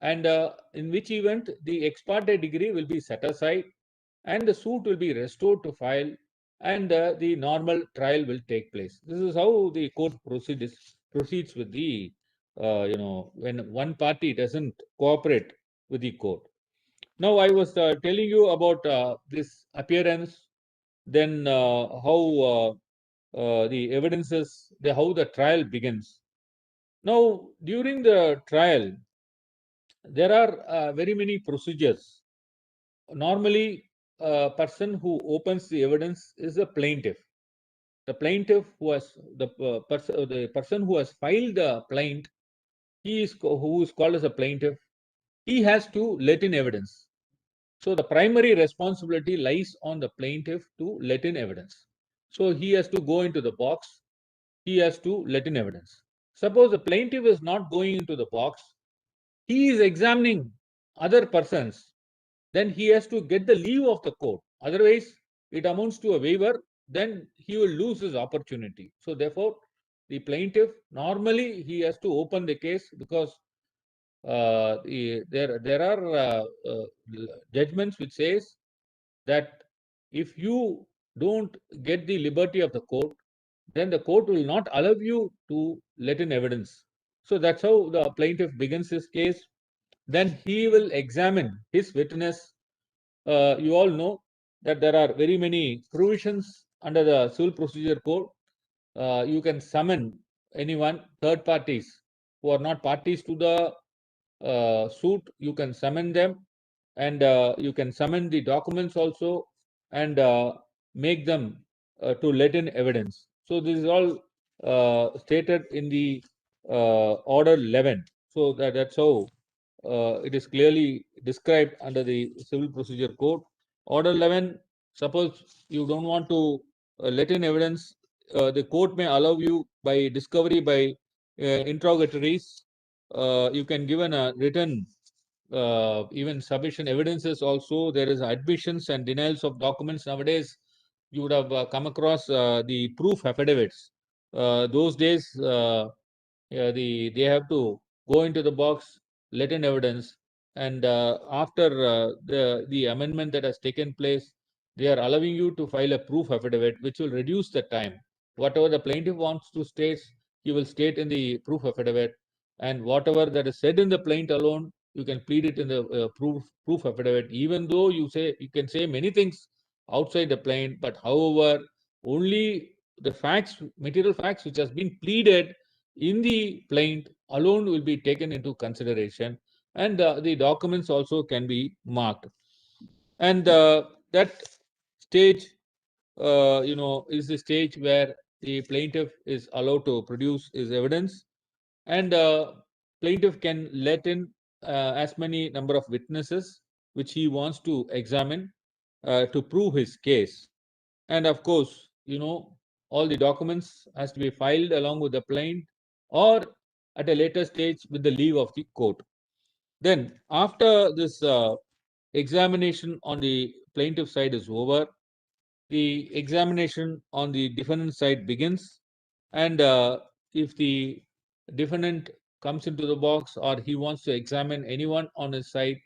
and in which event the ex parte degree will be set aside and the suit will be restored to file, and the normal trial will take place. This is how the court proceeds with the, when one party doesn't cooperate with the court. Now, I was telling you about this appearance, then how the evidences, how the trial begins. Now, during the trial, there are very many procedures. Normally, a person who opens the evidence is a plaintiff. The plaintiff who has the person who has filed the plaint, who is called as a plaintiff. He has to let in evidence. So the primary responsibility lies on the plaintiff to let in evidence. So he has to go into the box. He has to let in evidence. Suppose the plaintiff is not going into the box, he is examining other persons, then he has to get the leave of the court. Otherwise, it amounts to a waiver, then he will lose his opportunity. So therefore, the plaintiff, normally he has to open the case, because there are judgments which says that if you don't get the liberty of the court, then the court will not allow you to let in evidence. So that's how the plaintiff begins his case. Then he will examine his witness. You all know that there are very many provisions under the Civil Procedure Code. You can summon anyone, third parties who are not parties to the suit, you can summon them, and you can summon the documents also, and make them to let in evidence. So this is all stated in the order 11. So that's how it is clearly described under the Civil Procedure Code. Order 11, suppose you don't want to let in evidence, the court may allow you by discovery, by interrogatories. You can give a written, even sufficient evidences also. There is admissions and denials of documents. Nowadays, you would have come across the proof affidavits. Those days, they have to go into the box, let in evidence, and after the amendment that has taken place, they are allowing you to file a proof affidavit, which will reduce the time. Whatever the plaintiff wants to state, he will state in the proof affidavit, and whatever that is said in the plaint alone, you can plead it in the proof affidavit. Even though you can say many things outside the plaint, but however, only the facts, material facts which has been pleaded in the plaint alone will be taken into consideration, and the documents also can be marked. And that stage, is the stage where the plaintiff is allowed to produce his evidence, and plaintiff can let in as many number of witnesses which he wants to examine to prove his case. And of course, all the documents has to be filed along with the plaint, or at a later stage with the leave of the court. Then after this examination on the plaintiff side is over, the examination on the defendant side begins. And if the defendant comes into the box, or he wants to examine anyone on his side,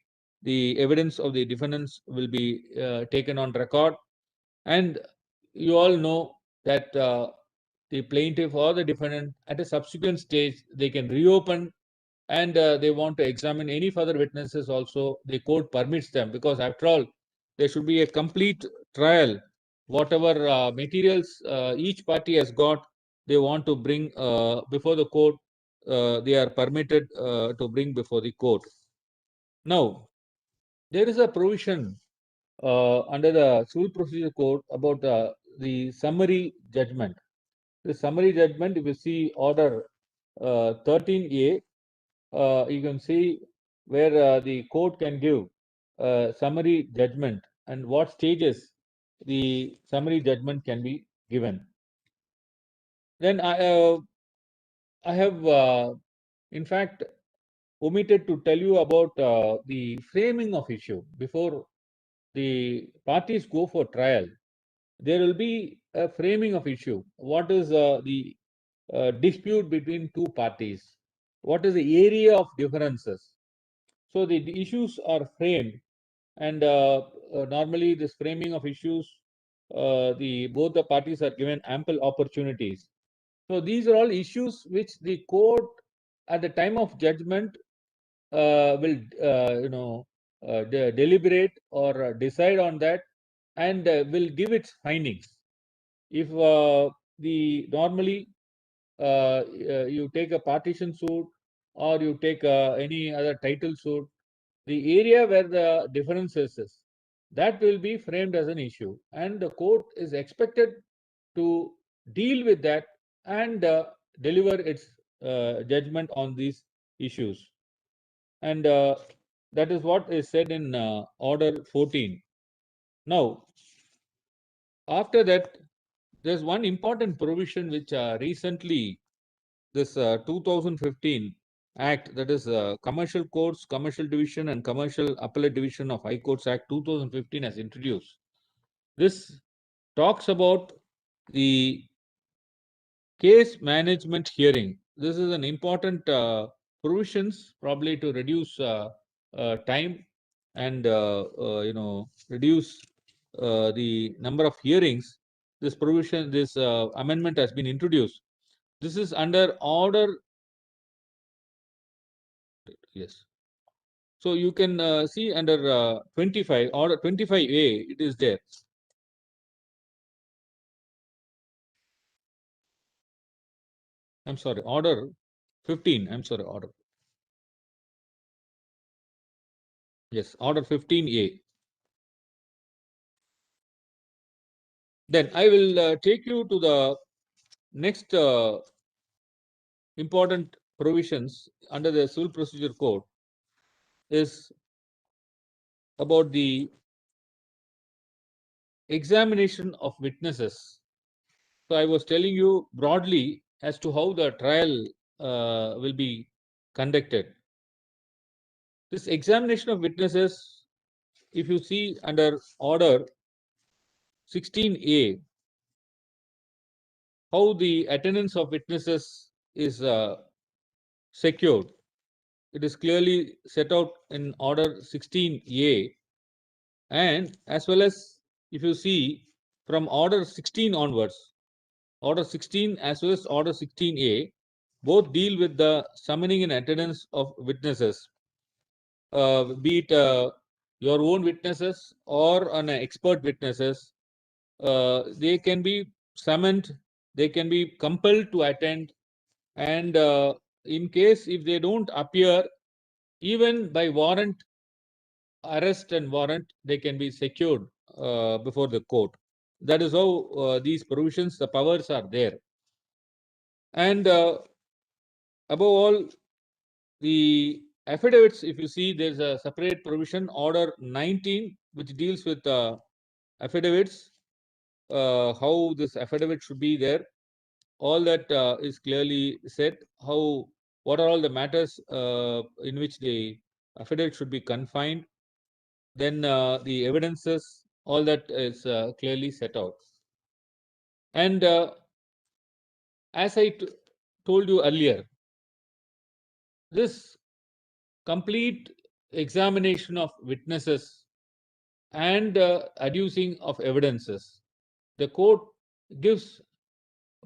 the evidence of the defendants will be taken on record. And you all know that the plaintiff or the defendant, at a subsequent stage, they can reopen, and they want to examine any further witnesses also. The court permits them, because after all, there should be a complete trial whatever materials each party has got, they want to bring before the court, they are permitted to bring before the court. Now, there is a provision under the Civil Procedure Code about the summary judgment. The summary judgment, if you see order 13A, you can see where the court can give summary judgment and what stages the summary judgment can be given. Then I have, in fact, omitted to tell you about the framing of issue. Before the parties go for trial, there will be a framing of issue. What is the dispute between two parties? What is the area of differences? So the issues are framed, and normally this framing of issues, both the parties are given ample opportunities. So these are all issues which the court at the time of judgment will deliberate or decide on that, and will give its findings. If the normally you take a partition suit or you take any other title suit, the area where the differences is, that will be framed as an issue, and the court is expected to deal with that and deliver its judgment on these issues. And that is what is said in order 14. Now, after that, there's one important provision which recently this 2015 Act, that is Commercial Courts, Commercial Division and Commercial Appellate Division of High Courts Act 2015 has introduced. This talks about the case management hearing. This is an important provisions probably to reduce time and reduce the number of hearings. This provision, this amendment has been introduced. This is under order. Yes. So you can see under 25, order 25A, it is there. I'm sorry, order 15. I'm sorry, order. Yes, order 15A. Then I will take you to the next important provisions under the Civil Procedure Code is about the examination of witnesses. So I was telling you broadly as to how the trial will be conducted. This examination of witnesses, if you see under order 16A, how the attendance of witnesses is secured. It is clearly set out in order 16A, and as well as if you see from order 16 onwards, order 16 as well as order 16A, both deal with the summoning and attendance of witnesses, be it your own witnesses or an expert witnesses. They can be summoned, they can be compelled to attend, and in case if they don't appear, even by warrant, arrest and warrant, they can be secured before the court. That is how these provisions, the powers are there. And above all, the affidavits, if you see, there's a separate provision, order 19, which deals with affidavits, how this affidavit should be there. All that is clearly said, what are all the matters in which the affidavit should be confined. Then the evidences, all that is clearly set out. And as I told you earlier, this complete examination of witnesses and adducing of evidences, the court gives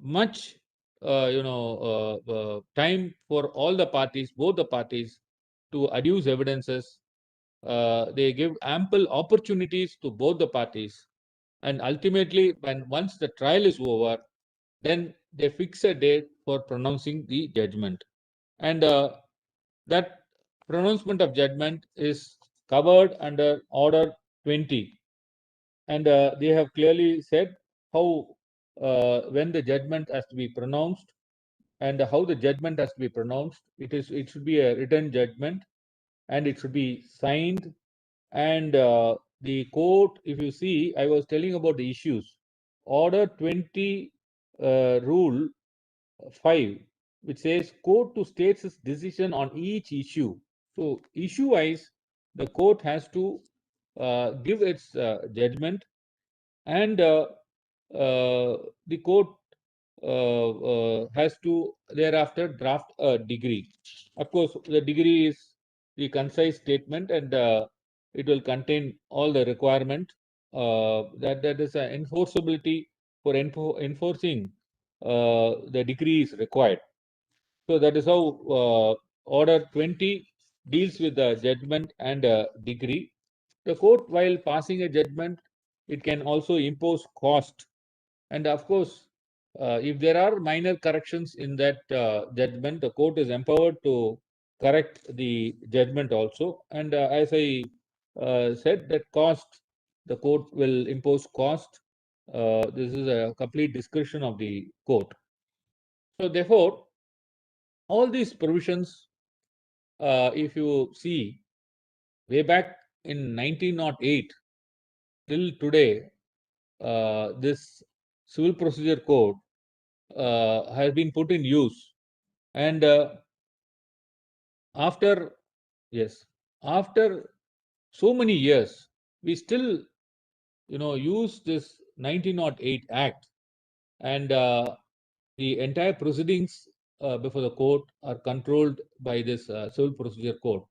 much time for all the parties, both the parties, to adduce evidences. They give ample opportunities to both the parties, And ultimately, once the trial is over, then they fix a date for pronouncing the judgment. And that pronouncement of judgment is covered under Order 20. And they have clearly said how, when the judgment has to be pronounced and how the judgment has to be pronounced. It should be a written judgment and it should be signed. And the court, if you see, I was telling about the issues. Order 20 rule 5, which says court to states its decision on each issue. So issue wise, the court has to give its judgment, and the court has to thereafter draft a degree. Of course, the degree is the concise statement, and it will contain all the requirement that is an enforceability for enforcing the degree is required. So that is how Order 20 deals with the judgment and degree. The court, while passing a judgment, it can also impose cost. And of course, if there are minor corrections in that judgment, the court is empowered to correct the judgment also. And as I said, that cost, the court will impose cost. This is a complete discretion of the court. So therefore, all these provisions, if you see, way back in 1908 till today, this Civil Procedure Code has been put in use. And after so many years, we still use this 1908 Act, and the entire proceedings before the court are controlled by this Civil Procedure Code.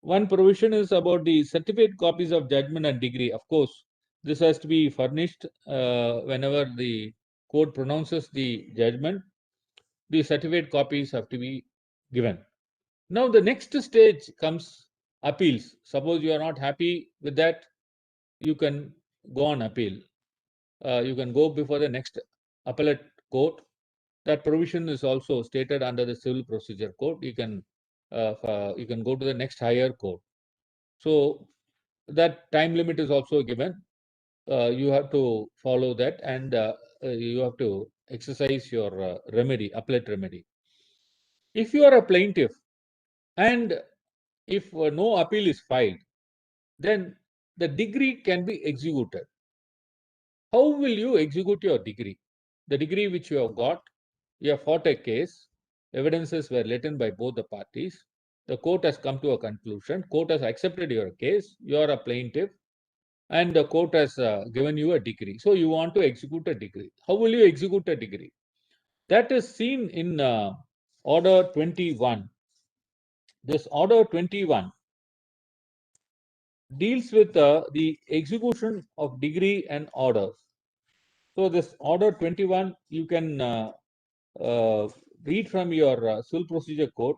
One provision is about the certificate copies of judgment and degree. Of course, this has to be furnished whenever the court pronounces the judgment. The certificate copies have to be given. Now, the next stage comes appeals. Suppose you are not happy with that, you can go on appeal. You can go before the next appellate court. That provision is also stated under the Civil Procedure Code. You can go to the next higher court. So that time limit is also given. You have to follow that, and you have to exercise your remedy, appellate remedy. If you are a plaintiff and if no appeal is filed, then the degree can be executed. How will you execute your degree? The degree which you have got, you have fought a case, evidences were written by both the parties, the court has come to a conclusion, court has accepted your case, you are a plaintiff, and the court has given you a degree. So you want to execute a degree. How will you execute a degree? That is seen in Order 21. This Order 21 deals with the execution of degree and orders. So this Order 21, you can read from your Civil Procedure Code.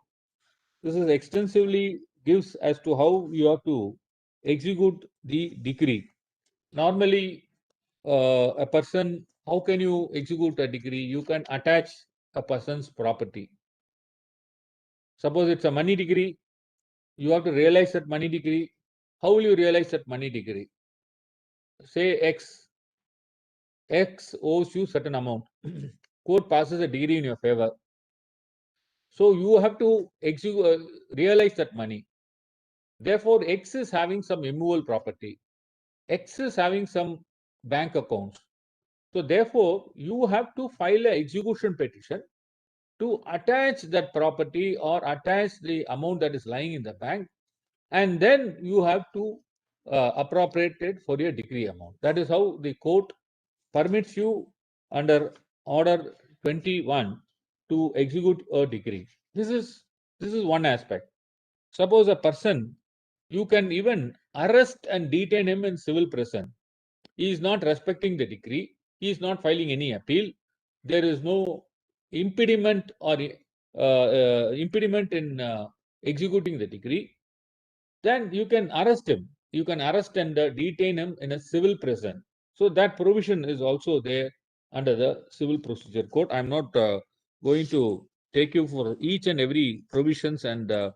This is extensively gives as to how you have to execute the decree. Normally, a person, how can you execute a decree? You can attach a person's property. Suppose it's a money decree, you have to realize that money decree. How will you realize that money decree? Say X owes you certain amount. Court passes a decree in your favor. So you have to realize that money. Therefore, X is having some immovable property. X is having some bank accounts. So therefore, you have to file an execution petition to attach that property or attach the amount that is lying in the bank, and then you have to appropriate it for your decree amount. That is how the court permits you under Order 21 to execute a decree. This is one aspect. Suppose a person, you can even arrest and detain him in civil prison. He is not respecting the decree. He is not filing any appeal. There is no impediment or impediment in executing the decree. Then you can arrest him. You can arrest and detain him in a civil prison. So that provision is also there under the Civil Procedure Code. I'm not going to take you for each and every provisions and tell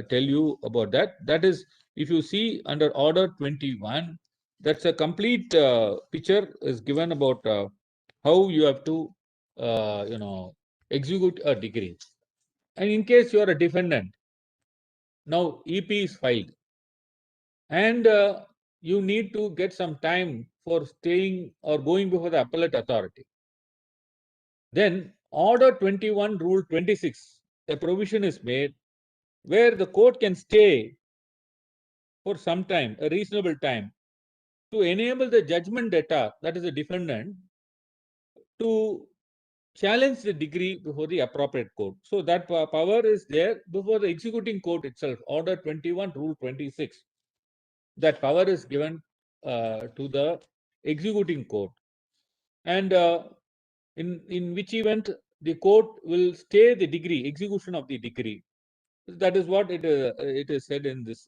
you about that. That is, if you see under Order 21, that's a complete picture is given about how you have to, execute a degree. And in case you are a defendant, now EP is filed, and you need to get some time for staying or going before the appellate authority. Then Order 21, Rule 26, a provision is made where the court can stay for some time, a reasonable time, to enable the judgment debtor, that is the defendant, to challenge the degree before the appropriate court. So that power is there before the executing court itself. Order 21, Rule 26. That power is given to the executing court. And in which event the court will stay the degree, execution of the degree. That is what it is said in this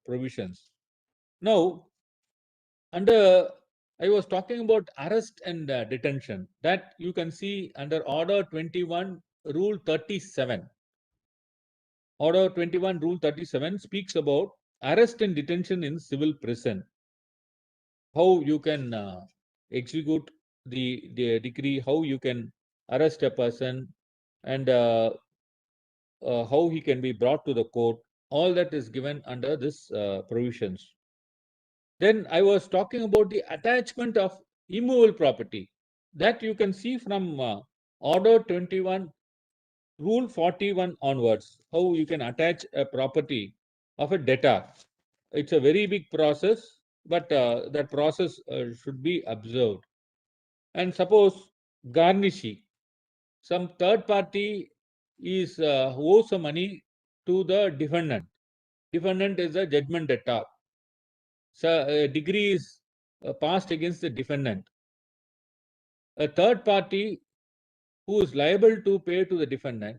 provisions. Now, under I was talking about arrest and detention, that you can see under Order 21, Rule 37. Order 21, Rule 37 speaks about arrest and detention in civil prison. How you can execute the decree, how you can arrest a person, and how he can be brought to the court. All that is given under this provisions. Then I was talking about the attachment of immovable property, that you can see from Order 21, Rule 41 onwards, how you can attach a property of a debtor. It's a very big process, but that process should be observed. And suppose garnishee, some third party is owes some money to the defendant. Defendant is a judgment debtor. So a degree is passed against the defendant. A third party who is liable to pay to the defendant,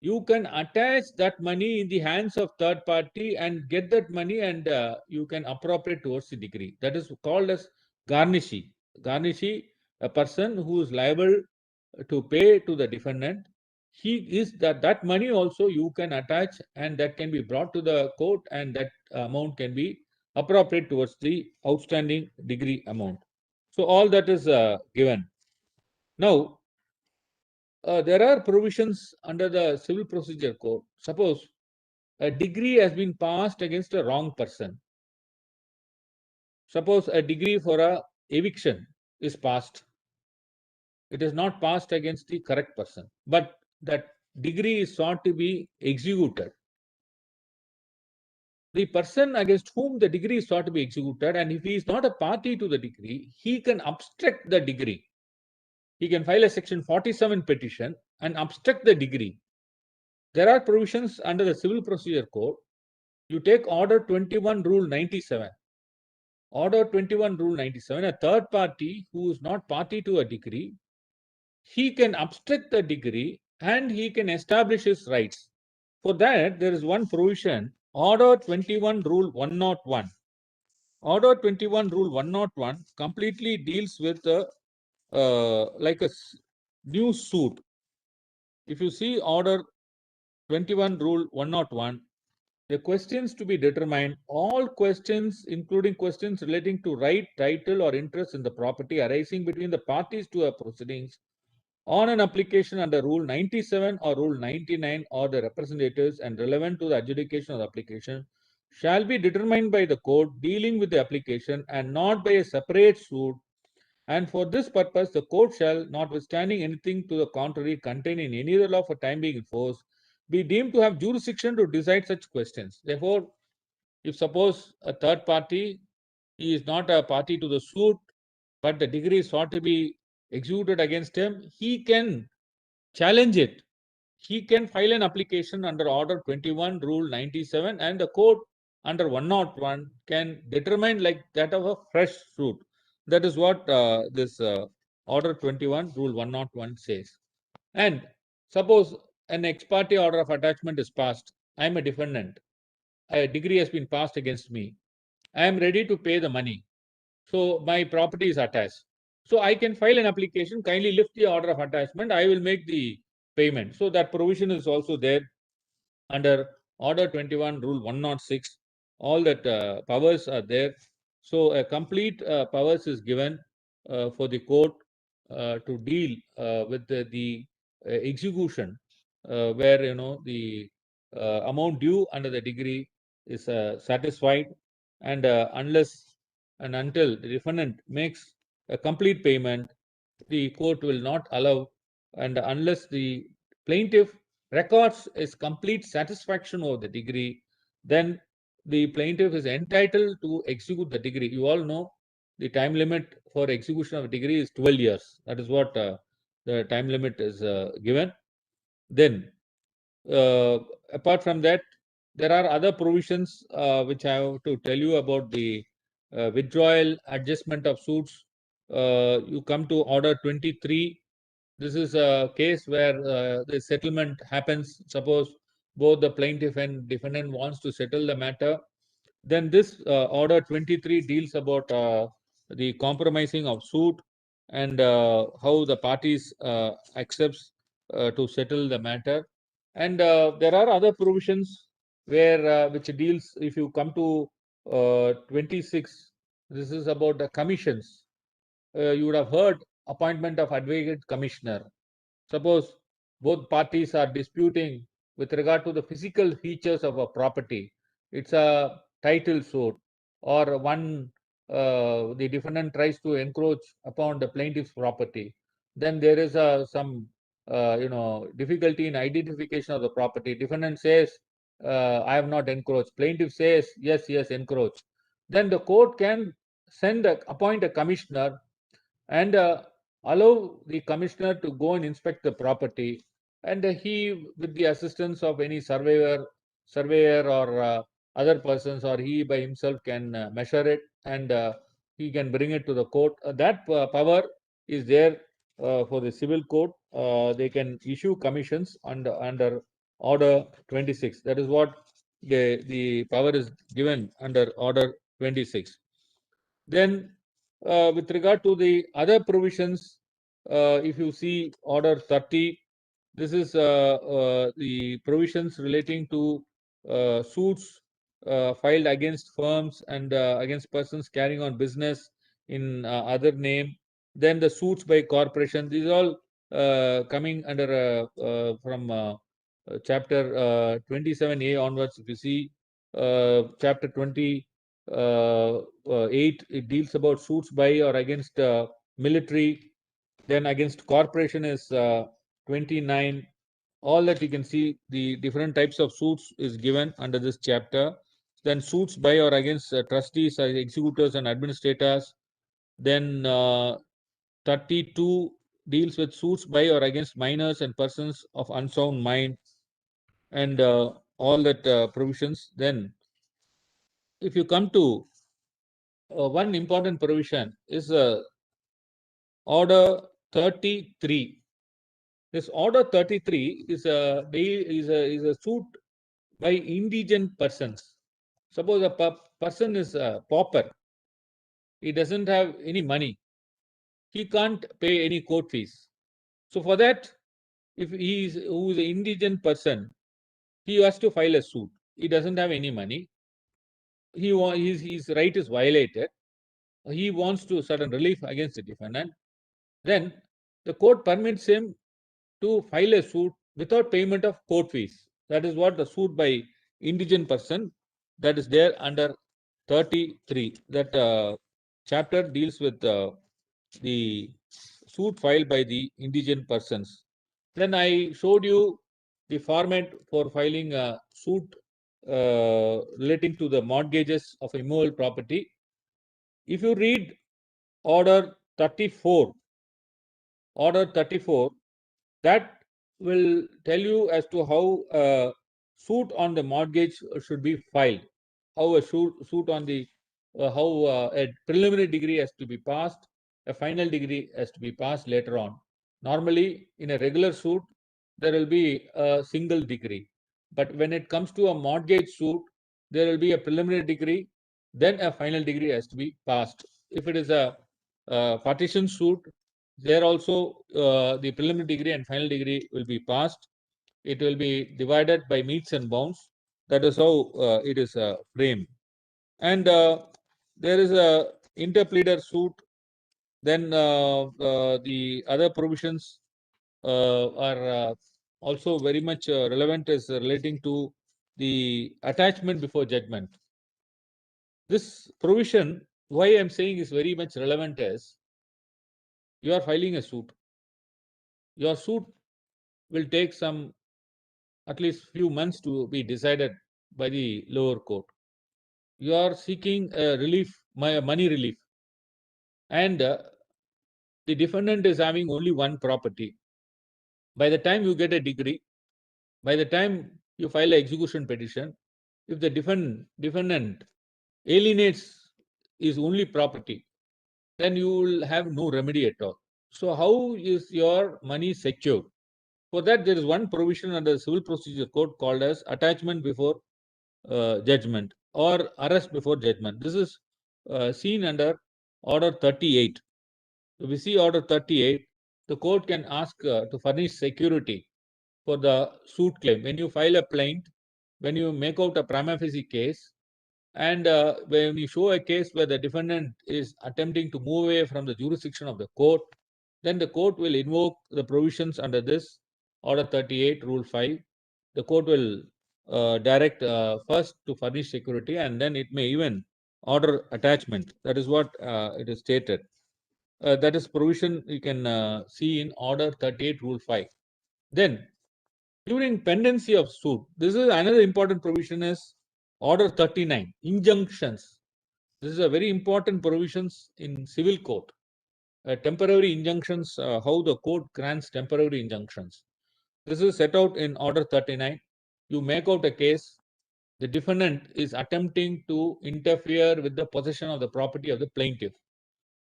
you can attach that money in the hands of third party and get that money, and you can appropriate towards the degree. That is called as garnishee. Garnishee, a person who is liable to pay to the defendant, he is that money also you can attach, and that can be brought to the court, and that amount can be appropriate towards the outstanding degree amount. So all that is given. Now, there are provisions under the Civil Procedure Code. Suppose a degree has been passed against a wrong person. Suppose a degree for a eviction is passed. It is not passed against the correct person, but that degree is sought to be executed. The person against whom the degree is sought to be executed, and if he is not a party to the degree, he can obstruct the degree. He can file a Section 47 petition and obstruct the degree. There are provisions under the Civil Procedure Code. You take Order 21, Rule 97. Order 21, Rule 97, a third party who is not party to a degree, he can obstruct the degree and he can establish his rights. For that, there is one provision, Order 21, Rule 101. Order 21, Rule 101 completely deals with like a new suit. If you see Order 21, Rule 101, the questions to be determined, all questions, including questions relating to right, title, or interest in the property arising between the parties to a proceedings on an application under Rule 97 or Rule 99 or the representatives and relevant to the adjudication of the application shall be determined by the court dealing with the application and not by a separate suit. And for this purpose, the court shall, notwithstanding anything to the contrary contained in any other law for time being in force, be deemed to have jurisdiction to decide such questions. Therefore, if suppose a third party is not a party to the suit, but the degree is sought to be executed against him, he can challenge it. He can file an application under Order 21, Rule 97, and the court under 101 can determine like that of a fresh suit. That is what this Order 21, Rule 101 says. And suppose an ex parte order of attachment is passed. I am a defendant. A degree has been passed against me. I am ready to pay the money. So my property is attached. So I can file an application, kindly lift the order of attachment, I will make the payment. So that provision is also there under Order 21, Rule 106. All that powers are there. So a complete powers is given for the court to deal with the execution where the amount due under the degree is satisfied, and unless and until the defendant makes a complete payment, the court will not allow, and unless the plaintiff records his complete satisfaction of the degree, then the plaintiff is entitled to execute the degree. You all know the time limit for execution of a degree is 12 years. That is what the time limit is given. Then, apart from that, there are other provisions which I have to tell you about: the withdrawal, adjustment of suits. You come to Order 23. This is a case where the settlement happens. Suppose both the plaintiff and defendant wants to settle the matter. Then this Order 23 deals about the compromising of suit and how the parties accepts to settle the matter. And there are other provisions where which deals, if you come to 26, this is about the commissions. You would have heard appointment of advocate commissioner. Suppose both parties are disputing with regard to the physical features of a property. It's a title suit, or the defendant tries to encroach upon the plaintiff's property. Then there is some difficulty in identification of the property. Defendant says, I have not encroached. Plaintiff says, yes, encroached. Then the court can appoint a commissioner and allow the commissioner to go and inspect the property, and he, with the assistance of any surveyor or other persons, or he by himself can measure it, and he can bring it to the court. That power is there for the civil court. They can issue commissions under Order 26. That is what the power is given under Order 26. Then, with regard to the other provisions, if you see Order 30, this is the provisions relating to suits filed against firms and against persons carrying on business in other name. Then the suits by corporation. These are all coming under from Chapter 27A onwards. If you see Chapter 28, it deals about suits by or against military. Then against corporation is 29. All that you can see, the different types of suits is given under this chapter. Then suits by or against trustees, executors and administrators. Then 32 deals with suits by or against minors and persons of unsound mind, and all that provisions. Then if you come to one important provision is Order 33. This Order 33 is a suit by indigent persons. Suppose a person is a pauper, he doesn't have any money, he can't pay any court fees. So for that, if he is who is an indigent person, he has to file a suit. He doesn't have any money. His right is violated. He wants to certain relief against the defendant. Then the court permits him to file a suit without payment of court fees. That is what the suit by indigent person, that is there under 33. That chapter deals with the suit filed by the indigent persons. Then I showed you the format for filing a suit relating to the mortgages of immovable property. If you read Order 34, that will tell you as to how a suit on the mortgage should be filed, how a suit on the how a preliminary degree has to be passed, a final degree has to be passed later on. Normally, in a regular suit, there will be a single degree, but when it comes to a mortgage suit, there will be a preliminary degree, then a final degree has to be passed. if it is a partition suit, there also the preliminary degree and final degree will be passed. It will be divided by meets and bounds. That is how it is framed. And there is a interpleader suit. Then the other provisions are also very much relevant is relating to the attachment before judgment. This provision, why I'm saying is very much relevant is you are filing a suit. Your suit will take some at least few months to be decided by the lower court. You are seeking a relief, money relief, and the defendant is having only one property. By the time you get a degree, by the time you file an execution petition, if the defendant alienates his only property, then you will have no remedy at all. So how is your money secured? For that, there is one provision under the Civil Procedure Code called as attachment before judgment or arrest before judgment. This is seen under Order 38. If we see Order 38, the court can ask to furnish security for the suit claim. When you file a plaint, when you make out a prima facie case, and when you show a case where the defendant is attempting to move away from the jurisdiction of the court, then the court will invoke the provisions under this Order 38, Rule 5. The court will direct first to furnish security, and then it may even order attachment. That is what it is stated. That is provision you can see in Order 38, Rule 5. Then, during pendency of suit, this is another important provision is Order 39, injunctions. This is a very important provisions in civil court. Temporary injunctions, how the court grants temporary injunctions. This is set out in Order 39. You make out a case, the defendant is attempting to interfere with the possession of the property of the plaintiff.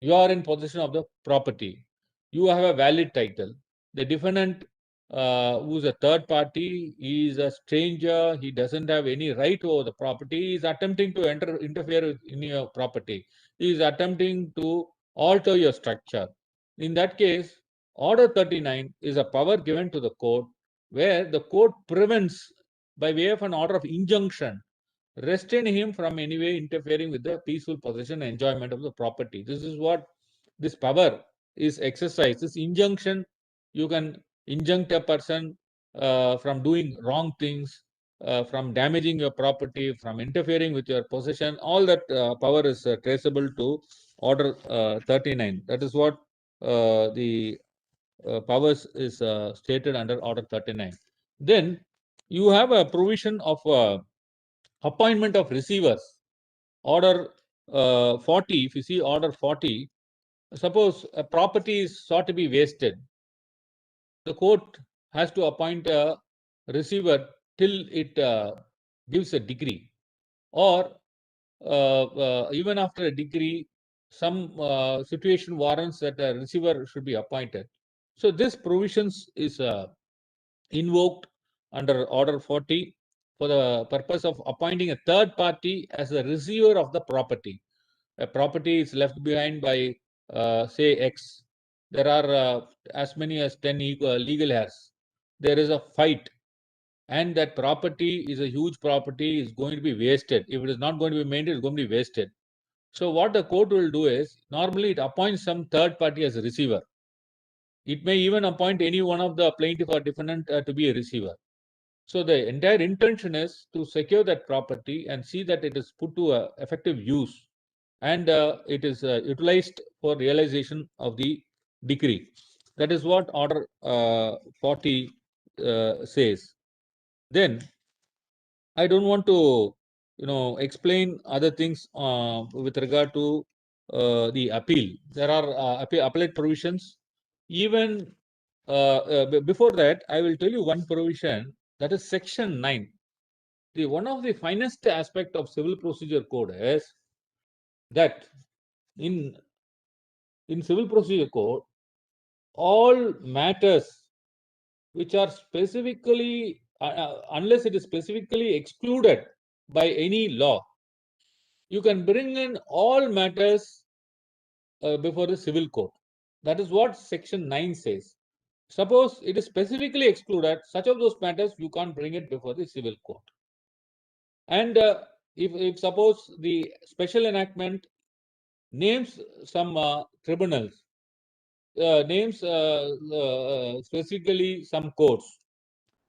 You are in possession of the property. You have a valid title. The defendant, who is a third party, he is a stranger, he doesn't have any right over the property, he is attempting to interfere in your property. He is attempting to alter your structure. In that case, Order 39 is a power given to the court where the court prevents, by way of an order of injunction, restrain him from any way interfering with the peaceful possession and enjoyment of the property. This is what this power is exercised. This injunction, you can injunct a person from doing wrong things, from damaging your property, from interfering with your possession. All that power is traceable to Order 39. That is what the powers is stated under Order 39. Then you have a provision of appointment of receivers. Order 40, if you see Order 40, suppose a property is sought to be wasted, the court has to appoint a receiver till it gives a decree, or even after a decree, some situation warrants that a receiver should be appointed. So this provisions is invoked under Order 40 for the purpose of appointing a third party as a receiver of the property. A property is left behind by, say, X. There are as many as 10 legal heirs. There is a fight, and that property is a huge property, is going to be wasted. If it is not going to be maintained, it's going to be wasted. So what the court will do is, normally it appoints some third party as a receiver. It may even appoint any one of the plaintiff or defendant to be a receiver. So the entire intention is to secure that property and see that it is put to effective use, and it is utilized for realization of the decree. That is what Order 40 says. Then I don't want to, explain other things with regard to the appeal. There are appellate provisions. Even before that, I will tell you one provision, that is Section 9. One of the finest aspect of Civil Procedure Code is that in Civil Procedure Code, all matters which are specifically, unless it is specifically excluded by any law, you can bring in all matters before the civil court. That is what section 9 says. Suppose it is specifically excluded, such of those matters you can't bring it before the civil court. And if suppose the special enactment names some tribunals, names specifically some courts,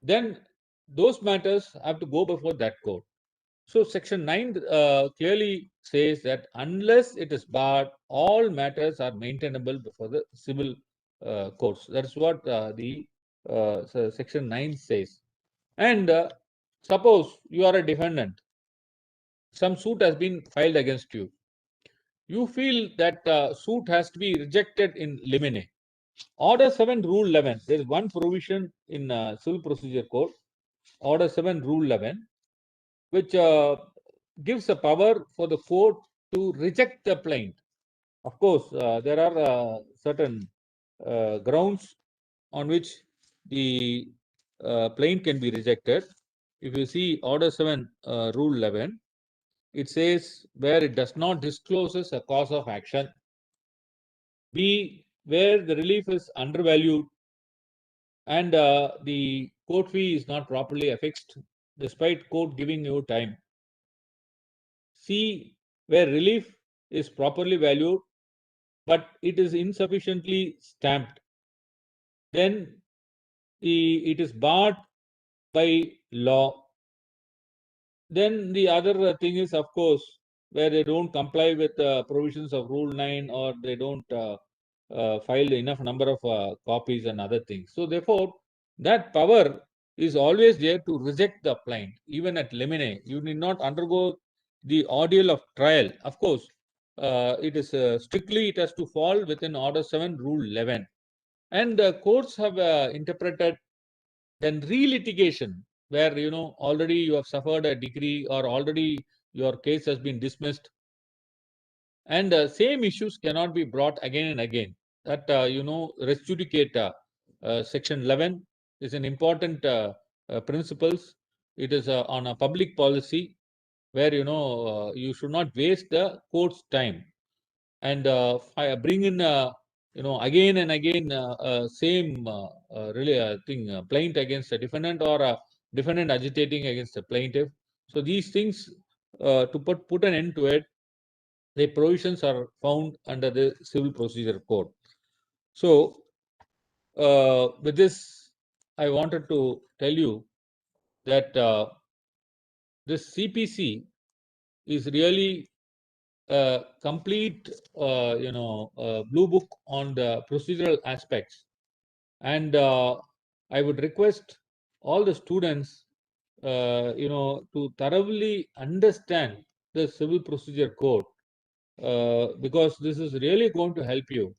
then those matters have to go before that court. So section 9 clearly says that unless it is barred, all matters are maintainable before the civil courts. That's what section 9 says. And suppose you are a defendant, some suit has been filed against you. You feel that suit has to be rejected in limine. Order 7, Rule 11. There is one provision in Civil Procedure Code, Order 7, Rule 11, which gives a power for the court to reject the plaint. Of course, there are certain grounds on which the plaint can be rejected. If you see Order 7, Rule 11, it says where it does not discloses a cause of action, B, where the relief is undervalued and the court fee is not properly affixed despite court giving you time, C, where relief is properly valued but it is insufficiently stamped, then it is barred by law. Then the other thing is, of course, where they don't comply with provisions of Rule 9 or they don't file enough number of copies and other things. So therefore, that power is always there to reject the plaint, even at limine. You need not undergo the ordeal of trial. Of course, it is strictly it has to fall within Order 7, Rule 11. And courts have interpreted then relitigation, where already you have suffered a decree or already your case has been dismissed, and same issues cannot be brought again and again. That res judicata, section 11 is an important principles. It is on a public policy where you should not waste the court's time and bring in again and again same really thing plaint against a defendant or a defendant agitating against a plaintiff. So these things to put an end to it, the provisions are found under the Civil Procedure Code. So with this, I wanted to tell you that this CPC is really a complete, blue book on the procedural aspects. And I would request all the students, to thoroughly understand the Civil Procedure Code, because this is really going to help you.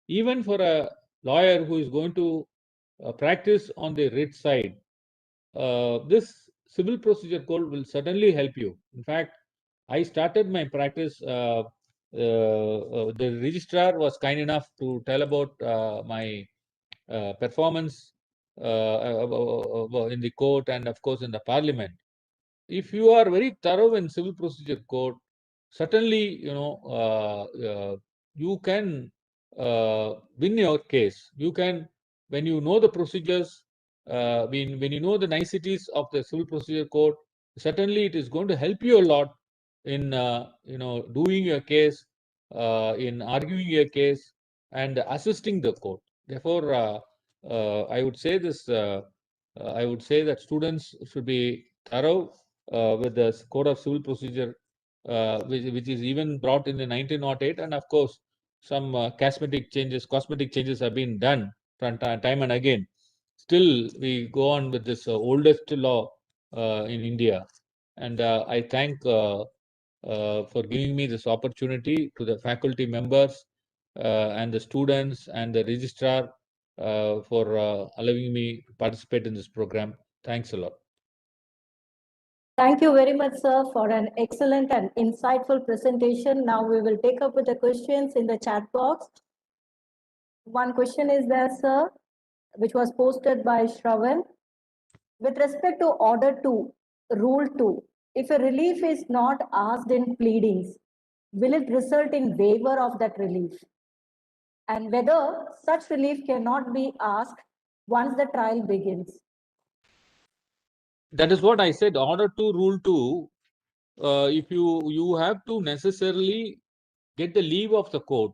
Even for a lawyer who is going to practice on the writ side, this Civil Procedure Code will certainly help you. In fact, I started my practice. The registrar was kind enough to tell about my performance in the court and, of course, in the parliament. If you are very thorough in Civil Procedure Code, certainly you can win your case. You can, when you know the procedures, when you know the niceties of the Civil Procedure Code, certainly it is going to help you a lot in doing your case, in arguing your case, and assisting the court. Therefore, I would say this. I would say that students should be thorough with the Code of Civil Procedure, which is even brought in the 1908, and of course some cosmetic changes have been done from time and again. Still, we go on with this oldest law in India, and I thank for giving me this opportunity, to the faculty members and the students and the registrar for allowing me to participate in this program. Thanks a lot. Thank you very much, sir, for an excellent and insightful presentation. Now we will take up with the questions in the chat box. One question is there, sir, which was posted by Shravan. With respect to Order 2, Rule 2, if a relief is not asked in pleadings, will it result in waiver of that relief? And whether such relief cannot be asked once the trial begins. That is what I said. Order 2, Rule 2, if you have to necessarily get the leave of the court.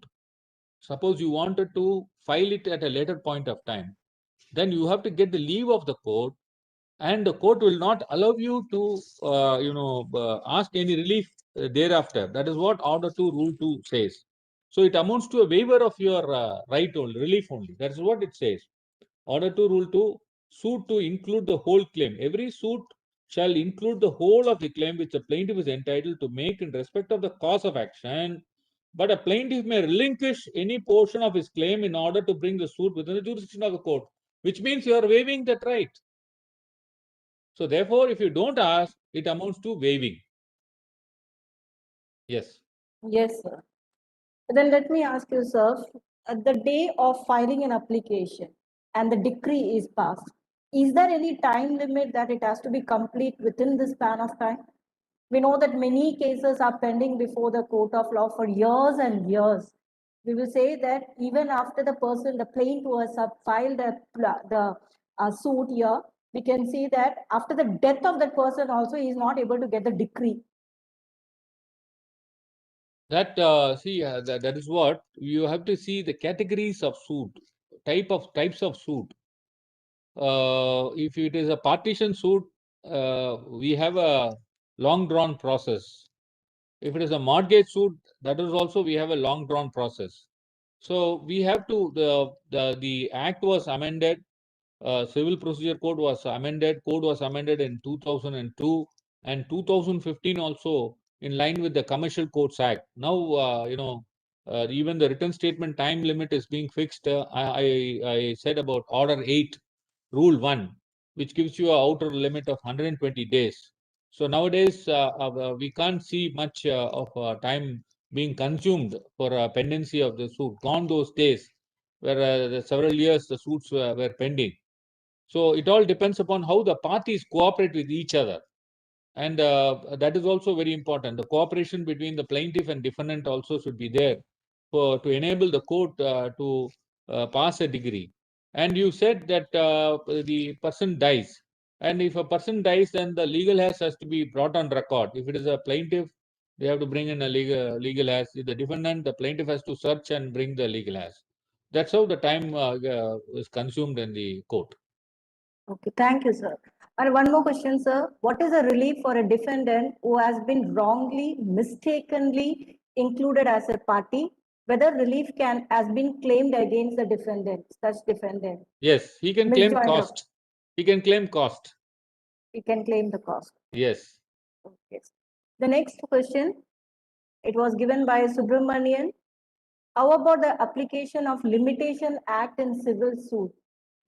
Suppose you wanted to file it at a later point of time, then you have to get the leave of the court, and the court will not allow you to ask any relief thereafter. That is what Order 2, Rule 2 says. So it amounts to a waiver of your right only, relief only. That is what it says. Order 2, Rule 2, suit to include the whole claim. Every suit shall include the whole of the claim which the plaintiff is entitled to make in respect of the cause of action, but a plaintiff may relinquish any portion of his claim in order to bring the suit within the jurisdiction of the court, which means you are waiving that right. So therefore, if you don't ask, it amounts to waiving. Yes. Yes, sir. Then let me ask you, sir, at the day of filing an application and the decree is passed, is there any time limit that it has to be complete within the span of time? We know that many cases are pending before the court of law for years and years. We will say that even after the person, the plaintiff has filed the suit here, we can see that after the death of that person also, he is not able to get the decree. That that is what you have to see, the categories of suit, types of suit. If it is a partition suit, we have a long drawn process. If it is a mortgage suit, that is also we have a long drawn process. So we have to, the act was amended, Civil Procedure Code was amended in 2002 and 2015 also, in line with the Commercial Courts Act. Now, even the written statement time limit is being fixed. I said about Order 8, Rule 1, which gives you an outer limit of 120 days. So nowadays, we can't see much of time being consumed for pendency of the suit. Gone those days where several years the suits were pending. So it all depends upon how the parties cooperate with each other. And that is also very important. The cooperation between the plaintiff and defendant also should be there to enable the court to pass a decree. And you said that the person dies. And if a person dies, then the legal has to be brought on record. If it is a plaintiff, they have to bring in a legal has. If the defendant, the plaintiff has to search and bring the legal has. That's how the time is consumed in the court. Okay, thank you, sir. And one more question, sir. What is a relief for a defendant who has been wrongly, mistakenly included as a party? Whether relief has been claimed against the defendant, such defendant? Yes, he can claim Misjoined of- cost. He can claim cost. He can claim the cost. Yes. Okay. The next question, it was given by Subramanian. How about the application of Limitation Act in civil suit?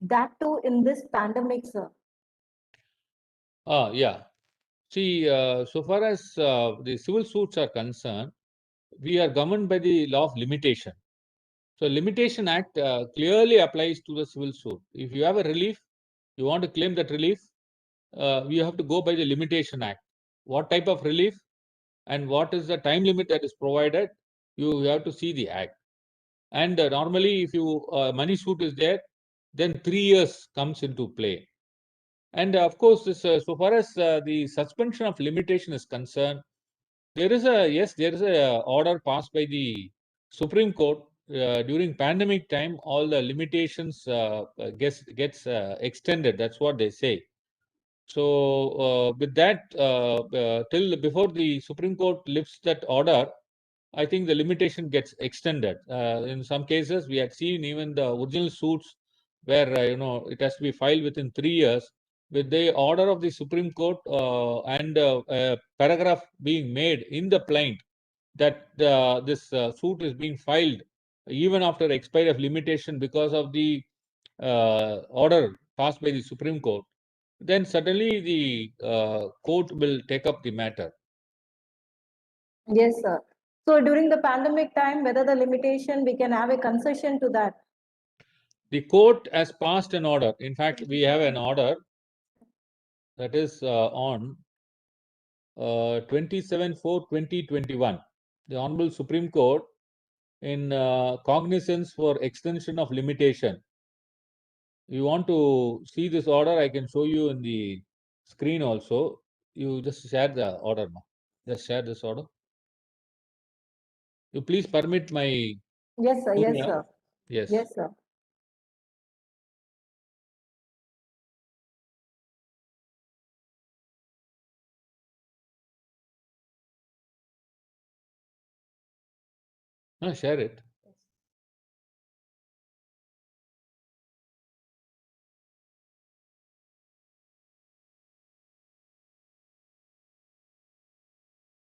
That too in this pandemic, sir. Yeah. See, so far as the civil suits are concerned, we are governed by the law of limitation. So Limitation Act clearly applies to the civil suit. If you have a relief, you want to claim that relief, you have to go by the Limitation Act. What type of relief and what is the time limit that is provided, you have to see the act. And normally, if you money suit is there, then 3 years comes into play. And of course, this so far as the suspension of limitation is concerned, there is a order passed by the Supreme Court during pandemic time. All the limitations gets extended. That's what they say. So with that, till before the Supreme Court lifts that order, I think the limitation gets extended. In some cases, we had seen even the original suits where it has to be filed within 3 years. With the order of the Supreme Court and a paragraph being made in the plaint that this suit is being filed even after expiry of limitation because of the order passed by the Supreme Court, then suddenly the court will take up the matter. Yes, sir. So during the pandemic time, whether the limitation, we can have a concession to that. The court has passed an order. In fact, we have an order that is on 27/4/2021. the Honorable Supreme Court in cognizance for extension of limitation. You want to see this order, I can show you in the screen also. You just share the order now. Just share this order. You please permit my. Yes, sir. Yes, Surya. sir. Yes. Yes, sir. No, share it.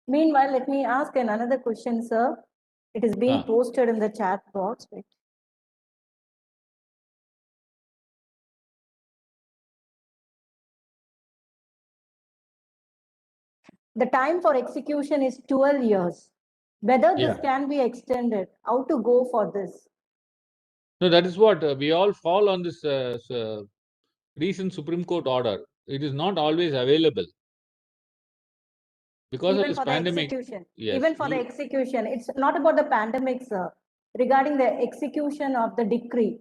Meanwhile, let me ask another question, sir. It is being Ah. posted in the chat box. Wait. The time for execution is 12 years. Whether this Yeah. can be extended, how to go for this? No, that is what we all fall on this recent Supreme Court order. It is not always available because of Even this for the pandemic. execution. Yes, Even for the execution. It's not about the pandemic, sir. Regarding the execution of the decree,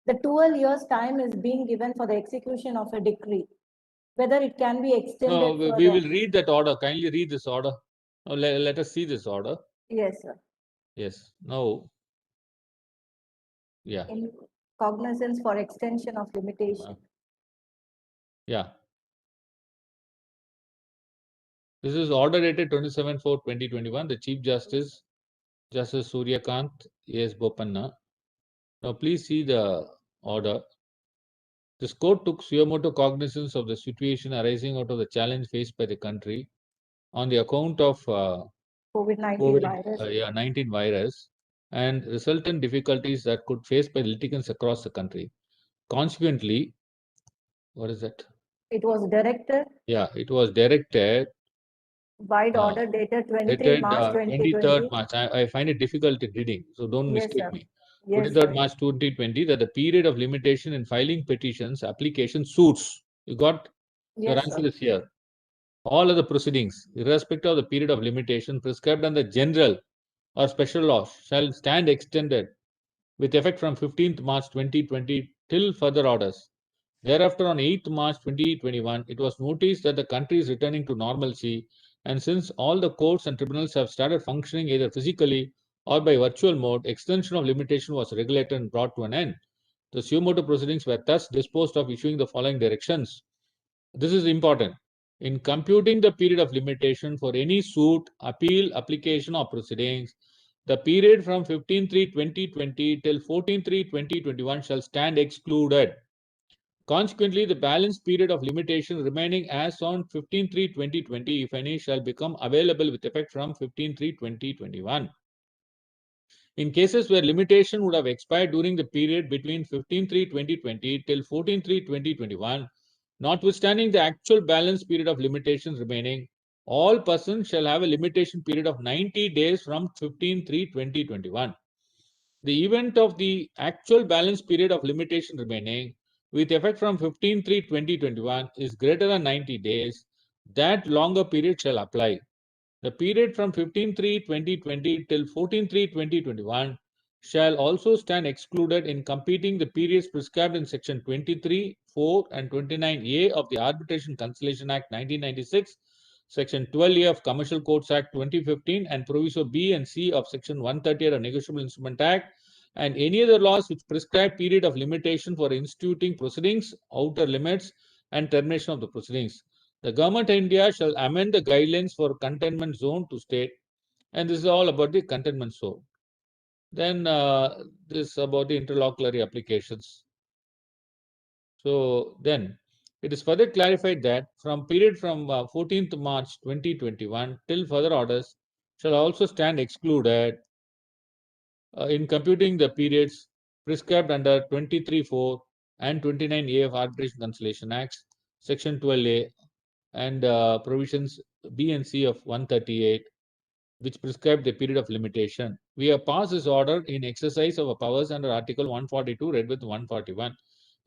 the 12 years time is being given for the execution of a decree. Whether it can be extended No, we further. will read that order. Kindly read this order. Now, let us see this order. Yes, sir. Yes. Now, yeah. In cognizance for extension of limitation. Yeah. This is order dated 27/4/2021. The Chief Justice, Justice Suryakant A.S. Bopanna. Now, please see the order. This court took suo cognizance of the situation arising out of the challenge faced by the country on the account of COVID-19 virus. 19 virus and resultant difficulties that could face by litigants across the country. Consequently, what is that? It was directed Yeah, it was directed by the order dated 23 March 23rd 2020. March. I find it difficult in reading, so don't Yes, mistake sir. me. Yes, 23rd sir. March 2020 that the period of limitation in filing petitions, applications, suits. You got your Yes, answer sir. is here. All other proceedings, irrespective of the period of limitation prescribed under general or special laws, shall stand extended with effect from 15th March 2020 till further orders. Thereafter, on 8th March 2021, it was noticed that the country is returning to normalcy, and since all the courts and tribunals have started functioning either physically or by virtual mode, extension of limitation was regulated and brought to an end. The suo motu proceedings were thus disposed of, issuing the following directions. This is important. In computing the period of limitation for any suit, appeal, application, or proceedings, the period from 15/3/2020 till 14/3/2021 shall stand excluded. Consequently, the balance period of limitation remaining as on 15/3/2020, if any, shall become available with effect from 15/3/2021. In cases where limitation would have expired during the period between 15/3/2020 till 14/3/2021, notwithstanding the actual balance period of limitations remaining, all persons shall have a limitation period of 90 days from 15/3/2021. The event of the actual balance period of limitation remaining with effect from 15/3/2021 is greater than 90 days, that longer period shall apply. The period from 15/3/2020 till 14/3/2021 shall also stand excluded in computing the periods prescribed in Section 23, 4, and 29A of the Arbitration Conciliation Act 1996, Section 12A of Commercial Courts Act 2015, and Proviso B and C of Section 138 of Negotiable Instrument Act, and any other laws which prescribe period of limitation for instituting proceedings, outer limits, and termination of the proceedings. The government of India shall amend the guidelines for containment zone to state, and this is all about the containment zone. Then this about the interlocutory applications. So then it is further clarified that from period from 14th March 2021 till further orders shall also stand excluded in computing the periods prescribed under 23(4) and 29A of Arbitration Conciliation Acts, Section 12A, and provisions B and C of 138, which prescribe the period of limitation. We have passed this order in exercise of our powers under Article 142, read with 141.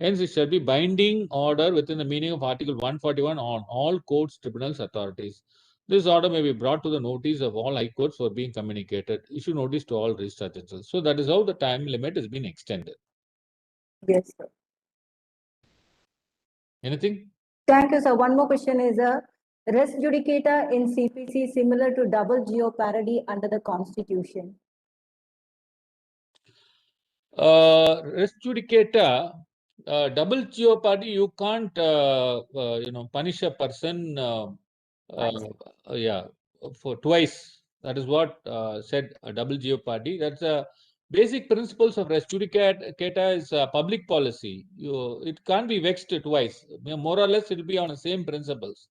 Hence, it shall be binding order within the meaning of Article 141 on all courts, tribunals, authorities. This order may be brought to the notice of all high courts for being communicated. Issue notice to all registrar judges. So that is how the time limit has been extended. Yes, sir. Anything? Thank you, sir. One more question is res judicata in CPC similar to double jeopardy under the Constitution. Res judicata, double jeopardy, you can't, punish a person, for twice. That is what said double jeopardy. That's a basic principles of res judicata is public policy. It can't be vexed twice. More or less, it will be on the same principles.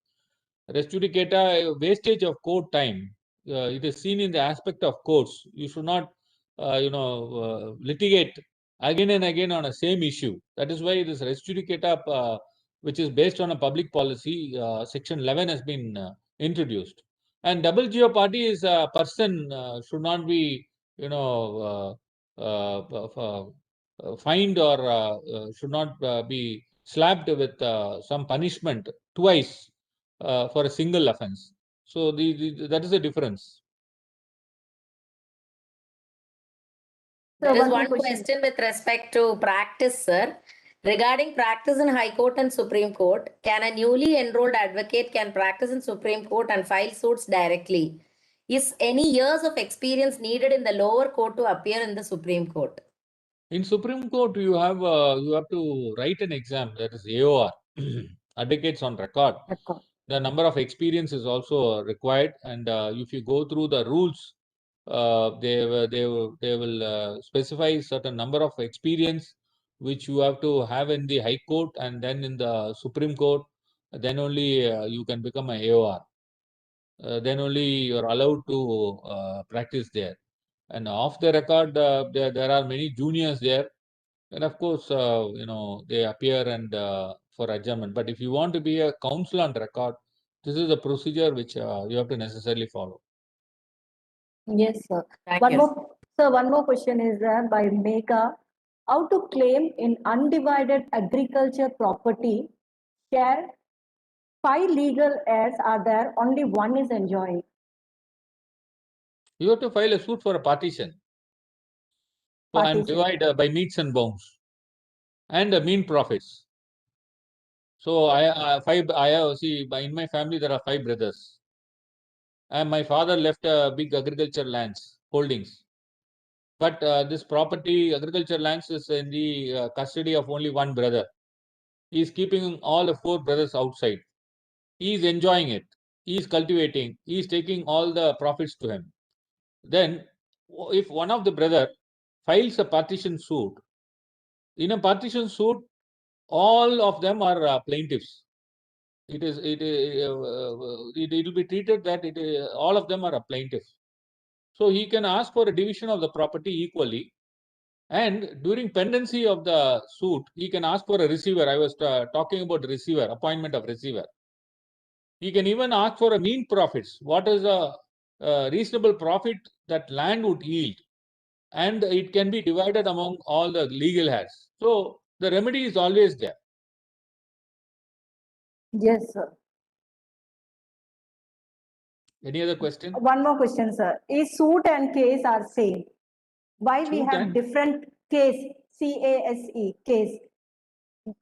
Res judicata, wastage of court time. It is seen in the aspect of courts. You should not, litigate again and again on a same issue. That is why this res judicata, which is based on a public policy, section 11 has been introduced. And double jeopardy is a person should not be, fined or should not be slapped with some punishment twice for a single offense. So that is the difference. There is more one question with respect to practice, sir. Regarding practice in High Court and Supreme Court, can a newly enrolled advocate can practice in Supreme Court and file suits directly? Is any years of experience needed in the lower court to appear in the Supreme Court? In Supreme Court, you have to write an exam, that is AOR, advocates on record. The number of experience is also required, and if you go through the rules, they will specify certain number of experience which you have to have in the High Court and then in the Supreme Court. Then only you can become an AOR. Then only you are allowed to practice there. And off the record, there are many juniors there. And of course, they appear and for adjournment. But if you want to be a counsel on record, this is the procedure which you have to necessarily follow. Yes, sir. Thank you. One more question is by Megha. How to claim in undivided agriculture property share? 5 legal heirs are there, only one is enjoying. You have to file a suit for a partition. So I'm divided by meets and bounds and mean profits. So in my family there are 5 brothers, and my father left big agriculture lands holdings. But this property, agriculture lands, is in the custody of only one brother. He is keeping all the 4 brothers outside. He is enjoying it. He is cultivating. He is taking all the profits to him. Then, if one of the brother files a partition suit, in a partition suit, all of them are plaintiffs. It will be treated that all of them are a plaintiff. So he can ask for a division of the property equally. And during pendency of the suit, he can ask for a receiver. I was talking about receiver, appointment of receiver. He can even ask for a mean profits. What is a reasonable profit that land would yield? And it can be divided among all the legal heirs. So the remedy is always there. Yes, sir. Any other question? One more question, sir. Is suit and case are same? Why we have different case, CASE, case?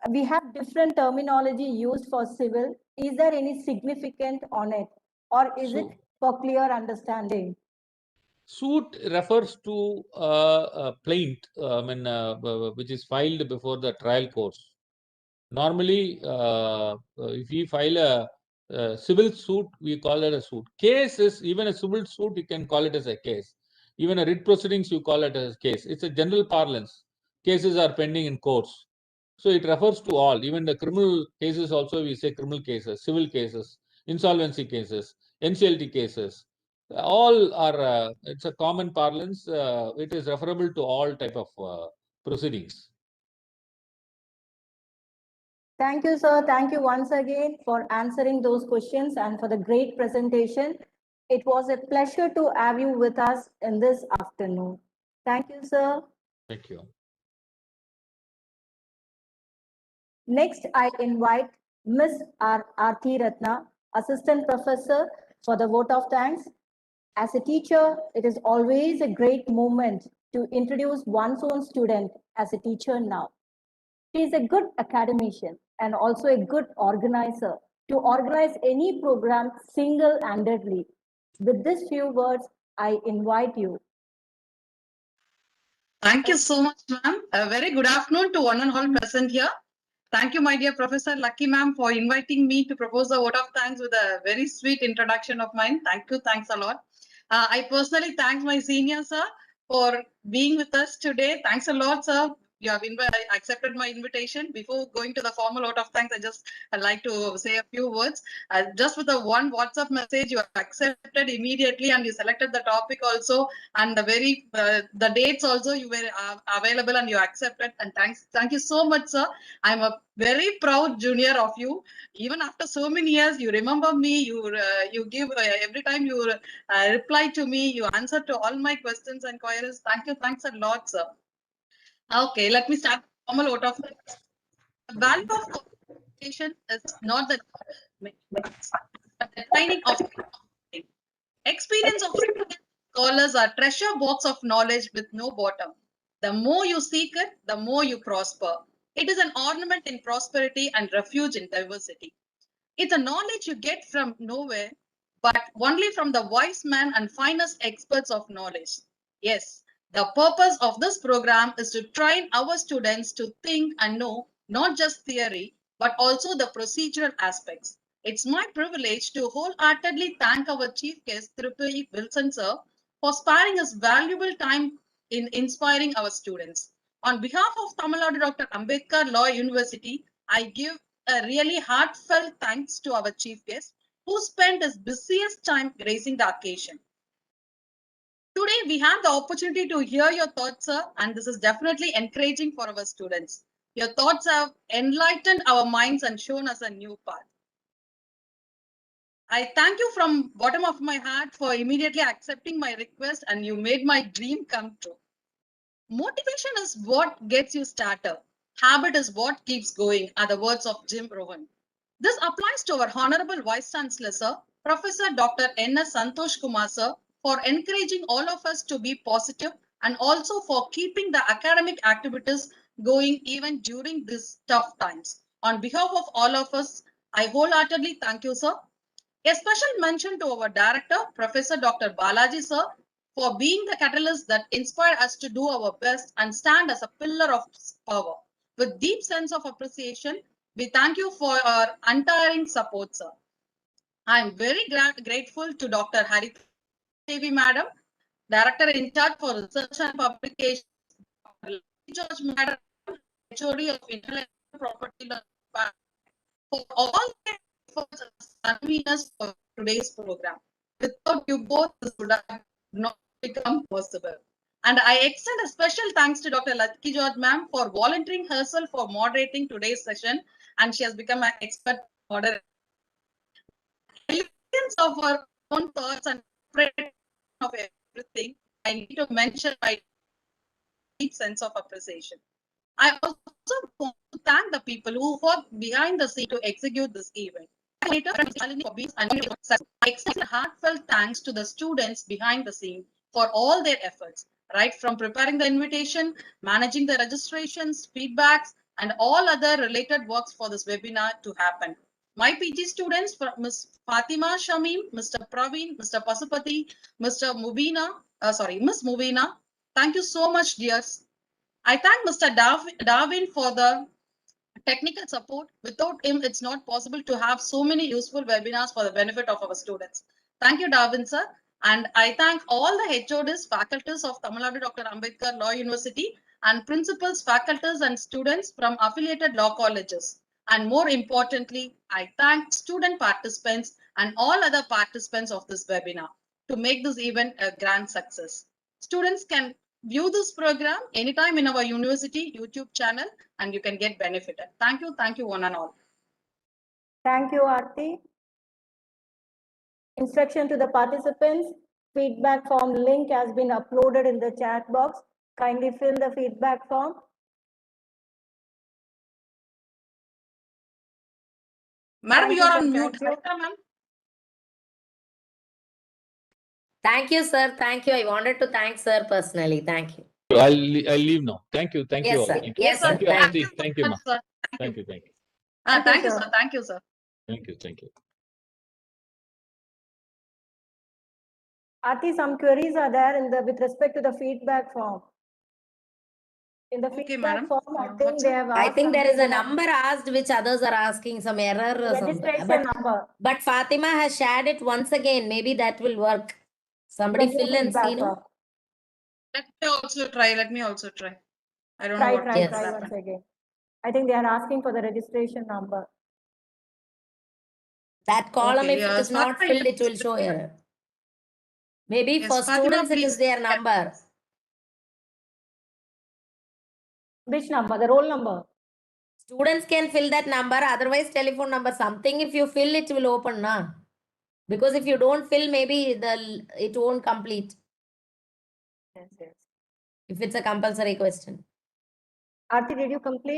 We have different terminology used for civil. Is there any significance on it? Or is it for clear understanding? Suit refers to a plaint, which is filed before the trial courts. Normally, if we file a civil suit, we call it a suit. Case is even a civil suit, you can call it as a case. Even a writ proceedings, you call it as a case. It's a general parlance. Cases are pending in courts. So it refers to all. Even the criminal cases also, we say criminal cases, civil cases, insolvency cases, NCLT cases. All are, it's a common parlance. It is referable to all type of proceedings. Thank you, sir. Thank you once again for answering those questions and for the great presentation. It was a pleasure to have you with us in this afternoon. Thank you, sir. Thank you. Next, I invite Ms. Aarti Ratna, Assistant Professor, for the vote of thanks. As a teacher, it is always a great moment to introduce one's own student as a teacher now. She is a good academician and also a good organizer to organize any program single-handedly. With these few words, I invite you. Thank you so much, ma'am. A very good afternoon to one and all present here. Thank you, my dear Professor Lucky ma'am, for inviting me to propose the vote of thanks with a very sweet introduction of mine. Thank you. Thanks a lot. I personally thank my senior, sir, for being with us today. Thanks a lot, sir. You have accepted my invitation. Before going to the formal vote of thanks, I'd like to say a few words. Just with the one WhatsApp message, you accepted immediately and you selected the topic also, and the dates also you were available and you accepted. And thank you so much, sir. I'm a very proud junior of you. Even after so many years, you remember me. You give every time you reply to me. You answer to all my questions and queries. Thank you. Thanks a lot, sir. Okay, let me start the formal vote of thanks. The value of education is not the but the training of experience of scholars are treasure box of knowledge with no bottom. The more you seek it, the more you prosper. It is an ornament in prosperity and refuge in diversity. It's a knowledge you get from nowhere, but only from the wise man and finest experts of knowledge. Yes, the purpose of this program is to train our students to think and know not just theory, but also the procedural aspects. It's my privilege to wholeheartedly thank our chief guest, Tirupati Wilson sir, for sparing his valuable time in inspiring our students. On behalf of Tamil Nadu Dr. Ambedkar Law University, I give a really heartfelt thanks to our chief guest who spent his busiest time gracing the occasion. Today, we have the opportunity to hear your thoughts, sir, and this is definitely encouraging for our students. Your thoughts have enlightened our minds and shown us a new path. I thank you from bottom of my heart for immediately accepting my request, and you made my dream come true. Motivation is what gets you started. Habit is what keeps going, are the words of Jim Rohn. This applies to our Honorable Vice Chancellor, sir, Professor Dr. N.S. Santosh Kumar, sir, for encouraging all of us to be positive and also for keeping the academic activities going even during these tough times. On behalf of all of us, I wholeheartedly thank you, sir. A special mention to our director, Professor Dr. Balaji, sir, for being the catalyst that inspired us to do our best and stand as a pillar of power. With deep sense of appreciation, we thank you for your untiring support, sir. I am very grateful to Dr. Harita Devi, Madam, Director in charge for Research and Publications, Dr. George, Madam, HOD of Intellectual Property Law, for all their efforts and convenience for today's program. Without you both, this would have not become possible. And I extend a special thanks to Dr. Lucky George ma'am for volunteering herself for moderating today's session, and she has become an expert moderator. Elegance of her own thoughts and of everything, I need to mention my deep sense of appreciation. I also want to thank the people who worked behind the scene to execute this event. I extend heartfelt thanks to the students behind the scene for all their efforts, right from preparing the invitation, managing the registrations, feedbacks, and all other related works for this webinar to happen. My PG students, Ms. Fatima Shamim, Mr. Praveen, Mr. Pasupati, Ms. Movina, thank you so much, dears. I thank Mr. Darwin for the technical support. Without him, it's not possible to have so many useful webinars for the benefit of our students. Thank you, Darwin, sir. And I thank all the HODs, faculties of Tamil Nadu Dr. Ambedkar Law University and principals, faculties and students from affiliated law colleges. And more importantly, I thank student participants and all other participants of this webinar to make this event a grand success. Students can view this program anytime in our university YouTube channel and you can get benefited. Thank you one and all. Thank you, Aarti. Instruction to the participants, feedback form link has been uploaded in the chat box. Kindly fill the feedback form. Madam, Thank you are you, on sir. mute. Thank you. Ma'am. Thank you, sir. Thank you. I wanted to thank sir personally. Thank you. I'll leave now. Thank you. Thank you Yes, all. sir. Thank you. Yes, sir. Thank you, Thank Aarti. you. Thank you, ma. sir. Thank you. Thank you. Thank you, sir. sir. Thank you, sir. Thank you. Thank you. Aarti, some queries are there in the, with respect to the feedback form. In the Okay, feedback madam. form, I What's think they have I asked think there is a something about number asked which others are asking some error or something. registration number. But Fatima has shared it once again. Maybe that will work. Somebody The new fill and see, feedback no? form. Let me also try. Let me also try. I don't know Try, what try, Yes. try happened. once again. I think they are asking for the registration number. That column, Okay, if it yeah, is not Fatima, filled, it will show error. Maybe Yes, for Fatima, students, it please is their check. number. Which number? The roll number. Students can fill that number, otherwise telephone number. Something if you fill, it will open, na? Because if you don't fill, maybe it won't complete Yes, yes. if it's a compulsory question. Aarti, did you complete?